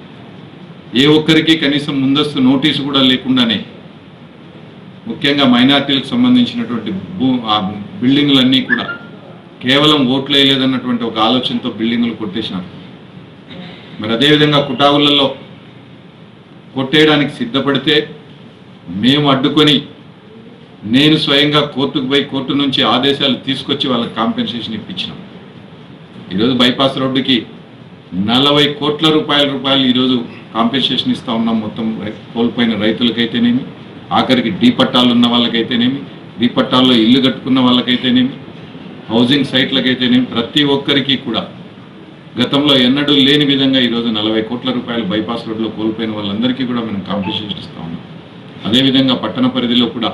ఏ ఒక్కరికి కనీసం ముందస్తు నోటీసు కూడా లేకుండానే ముఖ్యంగా మైనార్టీలకు సంబంధించినటువంటి బిల్డింగ్లన్నీ కూడా కేవలం ఓట్లు వేయలేదన్నటువంటి ఒక ఆలోచనతో బిల్డింగులు కొట్టేసినారు. మరి అదేవిధంగా కుటావులలో కొట్టేయడానికి సిద్ధపడితే మేము అడ్డుకొని నేను స్వయంగా కోర్టుకు పోయి కోర్టు నుంచి ఆదేశాలు తీసుకొచ్చి వాళ్ళకి కాంపెన్సేషన్ ఇప్పించినాం. ఈరోజు బైపాస్ రోడ్డుకి 40 కోట్ల రూపాయలు ఈరోజు కాంపెన్సేషన్ ఇస్తూ ఉన్నాం. మొత్తం కోల్పోయిన రైతులకైతేనేమి, ఆఖరికి డీ పట్టాలు ఉన్న వాళ్ళకైతేనేమి, డీ పట్టాల్లో ఇల్లు కట్టుకున్న వాళ్ళకైతేనేమి, హౌసింగ్ సైట్లకైతేనేమి, ప్రతి ఒక్కరికి కూడా గతంలో ఎన్నడూ లేని విధంగా ఈరోజు 40 కోట్ల రూపాయలు బైపాస్ రోడ్లో కోల్పోయిన వాళ్ళందరికీ కూడా మనం కాంపెన్సేషన్ ఇస్తూ ఉన్నాం. అదేవిధంగా పట్టణ పరిధిలో కూడా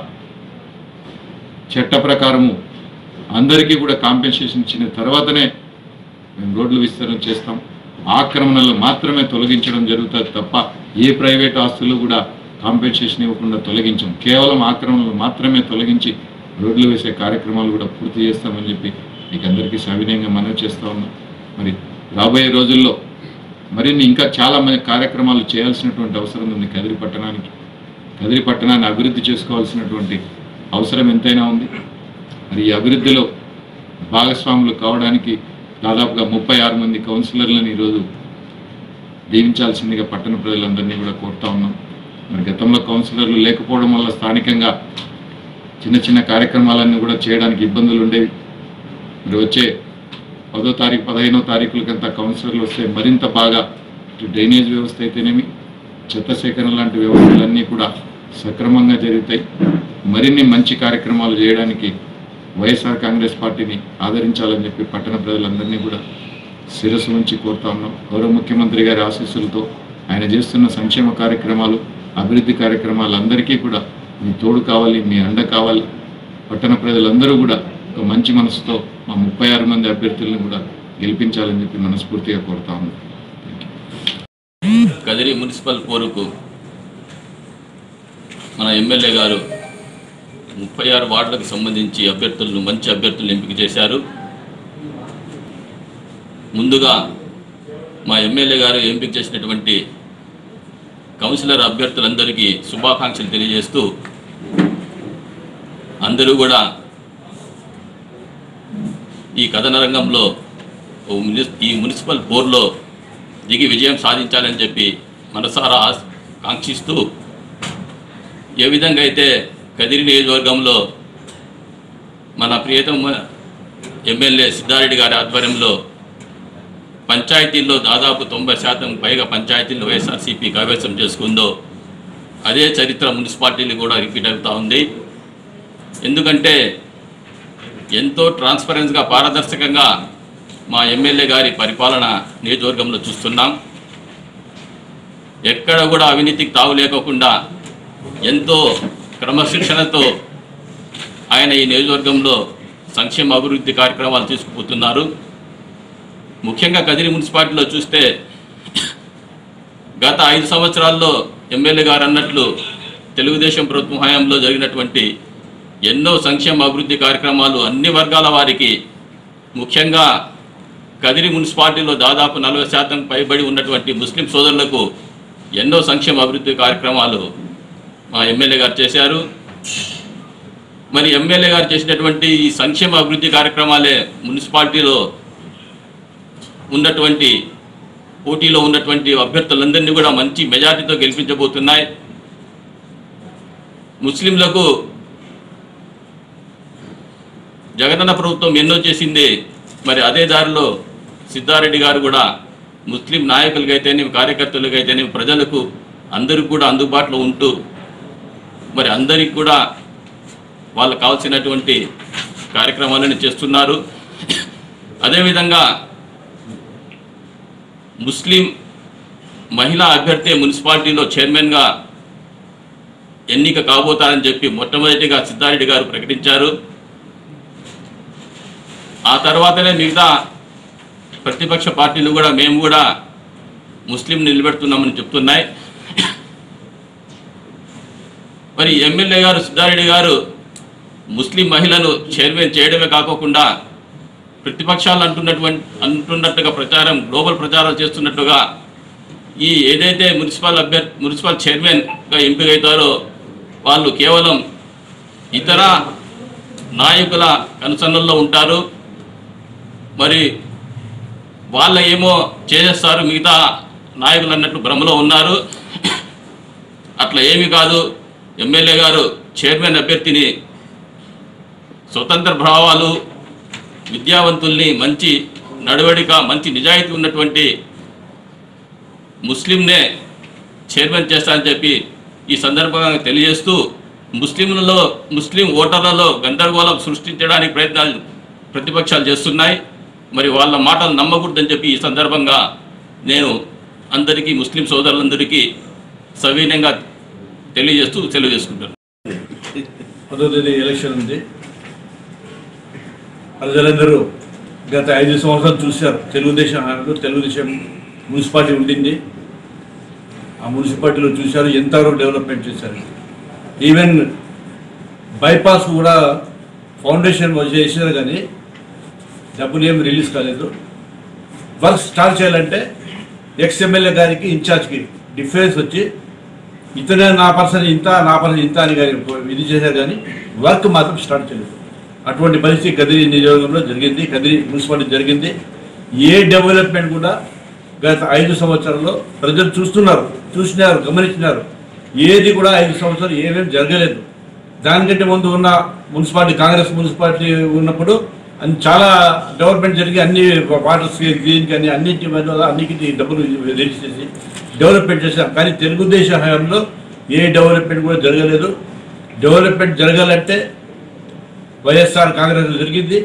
చట్ట ప్రకారము అందరికీ కూడా కాంపెన్సేషన్ ఇచ్చిన తర్వాతనే మేము రోడ్లు విస్తరణ చేస్తాం. ఆక్రమణలు మాత్రమే తొలగించడం జరుగుతుంది తప్ప ఏ ప్రైవేట్ ఆస్తులు కూడా కాంపెన్సేషన్ ఇవ్వకుండా తొలగించాం. కేవలం ఆక్రమణలు మాత్రమే తొలగించి రోడ్లు వేసే కార్యక్రమాలు కూడా పూర్తి చేస్తామని చెప్పి మీకు అందరికీ సవినయంగా మనవి చేస్తూ ఉన్నాం. మరి రాబోయే రోజుల్లో మరిన్ని ఇంకా చాలామంది కార్యక్రమాలు చేయాల్సినటువంటి అవసరం ఉంది. కదిరి పట్టణాన్ని అభివృద్ధి చేసుకోవాల్సినటువంటి అవసరం ఎంతైనా ఉంది. మరి ఈ అభివృద్ధిలో భాగస్వాములు కావడానికి దాదాపుగా 36 మంది కౌన్సిలర్లను ఈరోజు దీవించాల్సిందిగా పట్టణ ప్రజలందరినీ కూడా కోరుతా ఉన్నాం. మరి గతంలో కౌన్సిలర్లు లేకపోవడం వల్ల స్థానికంగా చిన్న కార్యక్రమాలన్నీ కూడా చేయడానికి ఇబ్బందులు ఉండేవి. మరి వచ్చే 10వ తారీఖు 15వ తారీఖులకంతా కౌన్సిలర్లు వస్తే మరింత బాగా డ్రైనేజ్ వ్యవస్థ అయితేనేమి, చెత్త సేకరణ లాంటి వ్యవస్థలన్నీ కూడా సక్రమంగా జరుగుతాయి. మరిన్ని మంచి కార్యక్రమాలు చేయడానికి వైఎస్ఆర్ కాంగ్రెస్ పార్టీని ఆదరించాలని చెప్పి పట్టణ ప్రజలందరినీ కూడా శిరస్సు నుంచి కోరుతా ఉన్నాం. గౌరవ ముఖ్యమంత్రి గారి ఆశీస్సులతో ఆయన చేస్తున్న సంక్షేమ కార్యక్రమాలు, అభివృద్ధి కార్యక్రమాలు అందరికీ కూడా మీ తోడు కావాలి, మీ అండ కావాలి. పట్టణ ప్రజలందరూ కూడా ఒక మంచి మనసుతో మా 36 మంది అభ్యర్థులను కూడా గెలిపించాలని చెప్పి మనస్ఫూర్తిగా కోరుతా ఉన్నాం. కదిరి మున్సిపల్ పోరుకు మన ఎమ్మెల్యే గారు 36 వార్డులకు సంబంధించి మంచి అభ్యర్థులను ఎంపిక చేశారు. ముందుగా మా ఎమ్మెల్యే గారు ఎంపిక చేసినటువంటి కౌన్సిలర్ అభ్యర్థులందరికీ శుభాకాంక్షలు తెలియజేస్తూ అందరూ కూడా ఈ కథన రంగంలో ఈ మున్సిపల్ పోర్లో దిగి విజయం సాధించాలని చెప్పి మనసారా కాంక్షిస్తూ, ఏ విధంగా అయితే కదిరి నియోజకవర్గంలో మన ప్రియతమ ఎమ్మెల్యే సిద్ధారెడ్డి గారి ఆధ్వర్యంలో పంచాయతీల్లో దాదాపు 90% పైగా పంచాయతీలను వైఎస్ఆర్సీపీ కైవసం చేసుకుందో, అదే చరిత్ర మున్సిపాలిటీలు కూడా రిపీట్ అవుతూ ఉంది. ఎందుకంటే ఎంతో ట్రాన్స్పరెన్స్గా, పారదర్శకంగా మా ఎమ్మెల్యే గారి పరిపాలన నియోజకవర్గంలో చూస్తున్నాం. ఎక్కడ కూడా అవినీతికి తావు లేకోకుండా ఎంతో క్రమశిక్షణతో ఆయన ఈ నియోజకవర్గంలో సంక్షేమ అభివృద్ధి కార్యక్రమాలు తీసుకుపోతున్నారు. ముఖ్యంగా కదిరి మున్సిపాలిటీలో చూస్తే గత 5 సంవత్సరాల్లో ఎమ్మెల్యే గారు అన్నట్లు తెలుగుదేశం ప్రభుత్వం హయాంలో జరిగినటువంటి ఎన్నో సంక్షేమ అభివృద్ధి కార్యక్రమాలు అన్ని వర్గాల వారికి, ముఖ్యంగా కదిరి మున్సిపాలిటీలో దాదాపు 40% పైబడి ఉన్నటువంటి ముస్లిం సోదరులకు ఎన్నో సంక్షేమ అభివృద్ధి కార్యక్రమాలు మా ఎమ్మెల్యే గారు చేశారు. మరి ఎమ్మెల్యే గారు చేసినటువంటి ఈ సంక్షేమ అభివృద్ధి కార్యక్రమాలే మున్సిపాలిటీలో ఉన్నటువంటి పోటీలో ఉన్నటువంటి అభ్యర్థులందరినీ కూడా మంచి మెజారిటీతో గెలిపించబోతున్నాయి. ముస్లింలకు జగనన్న ప్రభుత్వం ఎన్నో చేసింది, మరి అదే దారిలో సిద్ధారెడ్డి గారు కూడా ముస్లిం నాయకులకైతేనేమి, కార్యకర్తలకైతేనేమి, ప్రజలకు అందరికీ కూడా అందుబాటులో ఉంటూ మరి అందరికీ కూడా వాళ్ళకు కావాల్సినటువంటి కార్యక్రమాలను చేస్తున్నారు. అదేవిధంగా ముస్లిం మహిళా అభ్యర్థి మున్సిపాలిటీలో చైర్మన్గా ఎన్నిక కాబోతారని చెప్పి మొట్టమొదటిగా సిద్ధారెడ్డి గారు ప్రకటించారు. ఆ తర్వాతనే మిగతా ప్రతిపక్ష పార్టీలు కూడా మేము కూడా ముస్లిం నిలబెడుతున్నామని చెప్తున్నాయి. మరి ఎమ్మెల్యే గారు సిద్ధారెడ్డి గారు ముస్లిం మహిళను చైర్మన్ చేయడమే కాకుండా ప్రతిపక్షాలు అంటున్నట్టుగా ప్రచారం, గ్లోబల్ ప్రచారం చేస్తున్నట్టుగా ఈ ఏదైతే మున్సిపల్ చైర్మన్గా ఎంపికవుతారో వాళ్ళు కేవలం ఇతర నాయకుల కనుసన్నల్లో ఉంటారు. మరి వాళ్ళ ఏమో చేసేస్తారు, మిగతా నాయకులు అన్నట్టు భ్రమలో ఉన్నారు. అట్లా ఏమీ కాదు. ఎమ్మెల్యే గారు చైర్మన్ అభ్యర్థిని స్వతంత్ర భావాలు, విద్యావంతుల్ని, మంచి నడవడిక, మంచి నిజాయితీ ఉన్నటువంటి ముస్లింనే చైర్మన్ చేస్తారని చెప్పి ఈ సందర్భంగా తెలియజేస్తూ, ముస్లిం ఓటర్లలో గందరగోళం సృష్టించడానికి ప్రయత్నాలు ప్రతిపక్షాలు చేస్తున్నాయి. మరి వాళ్ళ మాటలు నమ్మకూడదని చెప్పి ఈ సందర్భంగా నేను అందరికీ, ముస్లిం సోదరులందరికీ సవినయంగా తెలియజేస్తూ సెలవు చేసుకుంటాను. 10వ తేదీ ఎలక్షన్ ఉంది. ప్రజలందరూ గత 5 సంవత్సరాలు చూశారు. తెలుగుదేశం మున్సిపాలిటీ ఉండింది. ఆ మున్సిపాలిటీలో చూశారు ఎంతవరకు డెవలప్మెంట్ చేశారు. ఈవెన్ బైపాస్ కూడా ఫౌండేషన్ చేశారు, కానీ డబ్బులు ఏమి రిలీజ్ కాలేదు. వర్క్ స్టార్ట్ చేయాలంటే ఎమ్మెల్యే గారికి, ఇన్ఛార్జ్కి డిఫరెన్స్ వచ్చి ఇతనే నా పర్సన్ ఇంత, నా పర్సన్ ఇంత అని కానీ ఇది చేశారు, కానీ వర్క్ మాత్రం స్టార్ట్ చేయలేదు. అటువంటి పరిస్థితి కదిరి నియోజకవర్గంలో జరిగింది, కదిరి మున్సిపాలిటీ జరిగింది. ఏ డెవలప్మెంట్ కూడా గత 5 సంవత్సరాల్లో ప్రజలు చూసినారు, గమనించినారు. ఏది కూడా 5 సంవత్సరాలు ఏమేమి జరగలేదు. దానికంటే ముందు ఉన్న మున్సిపాలిటీ, కాంగ్రెస్ మున్సిపాలిటీ ఉన్నప్పుడు చాలా డెవలప్మెంట్ జరిగి అన్ని వాటర్ గ్రీన్ కానీ అన్నిటికీ డబ్బులు రిలీజ్ చేసి డెవలప్మెంట్ చేశాం. కానీ తెలుగుదేశం హయాంలో ఏ డెవలప్మెంట్ కూడా జరగలేదు. డెవలప్మెంట్ జరగాలంటే వైఎస్ఆర్ కాంగ్రెస్ జరిగింది.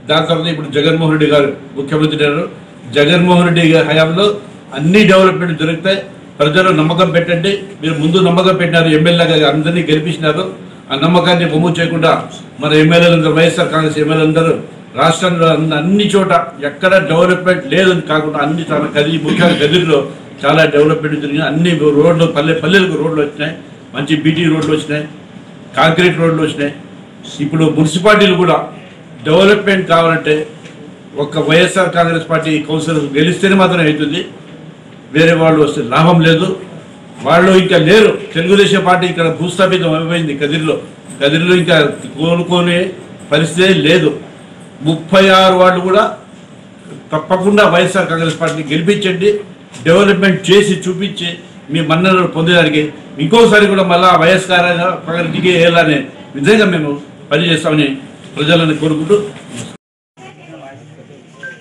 దాని తర్వాత ఇప్పుడు జగన్మోహన్ రెడ్డి గారు ముఖ్యమంత్రి గారు. జగన్మోహన్ రెడ్డి గారి హయాంలో అన్ని డెవలప్మెంట్ జరుగుతాయి. ప్రజలు నమ్మకం పెట్టండి. మీరు ముందు నమ్మకం పెట్టినారు, ఎమ్మెల్యేగా అందరినీ గెలిపించినారు. ఆ నమ్మకాన్ని బొమ్ము చేయకుండా మన ఎమ్మెల్యేలందరూ, వైఎస్ఆర్ కాంగ్రెస్ ఎమ్మెల్యేలందరూ రాష్ట్రంలో అన్ని చోట ఎక్కడ డెవలప్మెంట్ లేదని కాకుండా అన్ని చాలా ముఖ్యంగా కదిరిలో చాలా డెవలప్మెంట్ జరిగింది. అన్ని రోడ్లు పల్లెలకు రోడ్లు వచ్చినాయి, మంచి బీటీ రోడ్లు వచ్చినాయి, కాంక్రీట్ రోడ్లు వచ్చినాయి. ఇప్పుడు మున్సిపాలిటీలు కూడా డెవలప్మెంట్ కావాలంటే ఒక్క వైఎస్ఆర్ కాంగ్రెస్ పార్టీ కౌన్సిలర్ గెలిస్తేనే మాత్రం అవుతుంది. వేరే వాళ్ళు వస్తే లాభం లేదు. వాళ్ళు ఇంకా లేరు. తెలుగుదేశం పార్టీ ఇక్కడ భూస్థాపితం అయిపోయింది. కదిరిలో ఇంకా కోలుకునే పరిస్థితి లేదు. 36 వాళ్ళు కూడా తప్పకుండా వైఎస్ఆర్ కాంగ్రెస్ పార్టీని గెలిపించండి. డెవలప్మెంట్ చేసి చూపించి మీ మన్ననలు పొందేదానికి ఇంకోసారి కూడా మళ్ళా వైఎస్ఆర్ కాంగ్రెస్కి వేయాలనే విధంగా మేము పనిచేస్తామని ప్రజలను కోరుకుంటూ.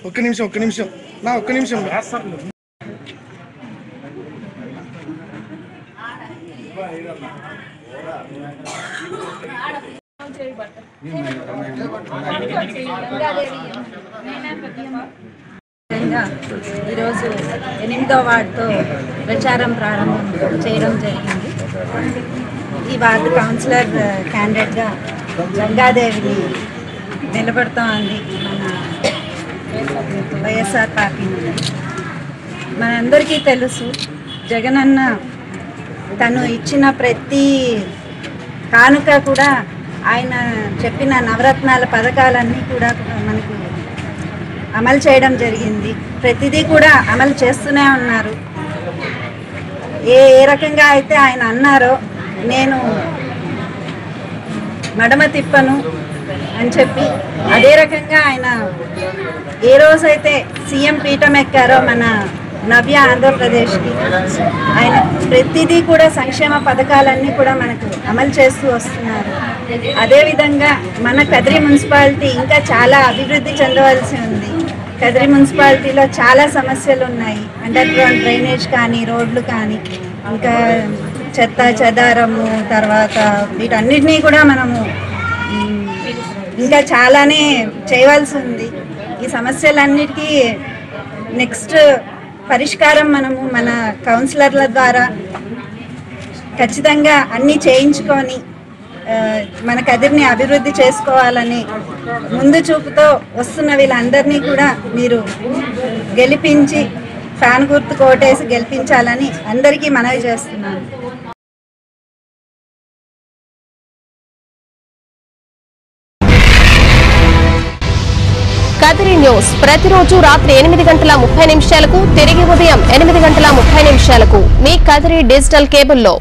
ఒక్క నిమిషం ఈరోజు 8వ వార్డుతో ప్రచారం ప్రారంభం చేయడం జరిగింది. ఈ వార్డు కౌన్సిలర్ క్యాండిడేట్గా గంగాదేవిని నిలబడుతోంది మన వైఎస్ఆర్ పార్టీ నుండి. మనందరికీ తెలుసు, జగనన్న తను ఇచ్చిన ప్రతి కానుక కూడా, ఆయన చెప్పిన నవరత్నాల పథకాలన్నీ కూడా మనకు అమలు చేయడం జరిగింది. ప్రతిదీ కూడా అమలు చేస్తూనే ఉన్నారు. ఏ రకంగా అయితే ఆయన అన్నారో, నేను మడమ తిప్పను అని చెప్పి, అదే రకంగా ఆయన ఏ రోజైతే సీఎం పీఠం ఎక్కారో మన నవ్య ఆంధ్రప్రదేశ్కి, ఆయన ప్రతిదీ కూడా సంక్షేమ పథకాలన్నీ కూడా మనకు అమలు చేస్తూ వస్తున్నారు. అదేవిధంగా మన కదిరి మున్సిపాలిటీ ఇంకా చాలా అభివృద్ధి చెందవలసి ఉంది. కదిరి మున్సిపాలిటీలో చాలా సమస్యలు ఉన్నాయి. అండర్ గ్రౌండ్ డ్రైనేజ్ కానీ, రోడ్లు కానీ, ఇంకా చెత్త చెదారము, తర్వాత వీటన్నిటినీ కూడా మనము ఇంకా చాలానే చేయవలసి ఉంది. ఈ సమస్యలన్నిటికీ నెక్స్ట్ పరిష్కారం మనము మన కౌన్సిలర్ల ద్వారా ఖచ్చితంగా అన్నీ చేయించుకొని మన కదిరిని అభివృద్ధి చేసుకోవాలని ముందు చూపుతో వస్తున్న వీళ్ళందరినీ కూడా మీరు గెలిపించి ఫ్యాన్ గుర్తు కోటేసి గెలిపించాలని అందరికీ మనవి చేస్తున్నాను. కదిరి న్యూస్ ప్రతిరోజు రాత్రి 8:30 తిరిగి ఉదయం 8:30 మీ కదిరి డిజిటల్ కేబుల్లో.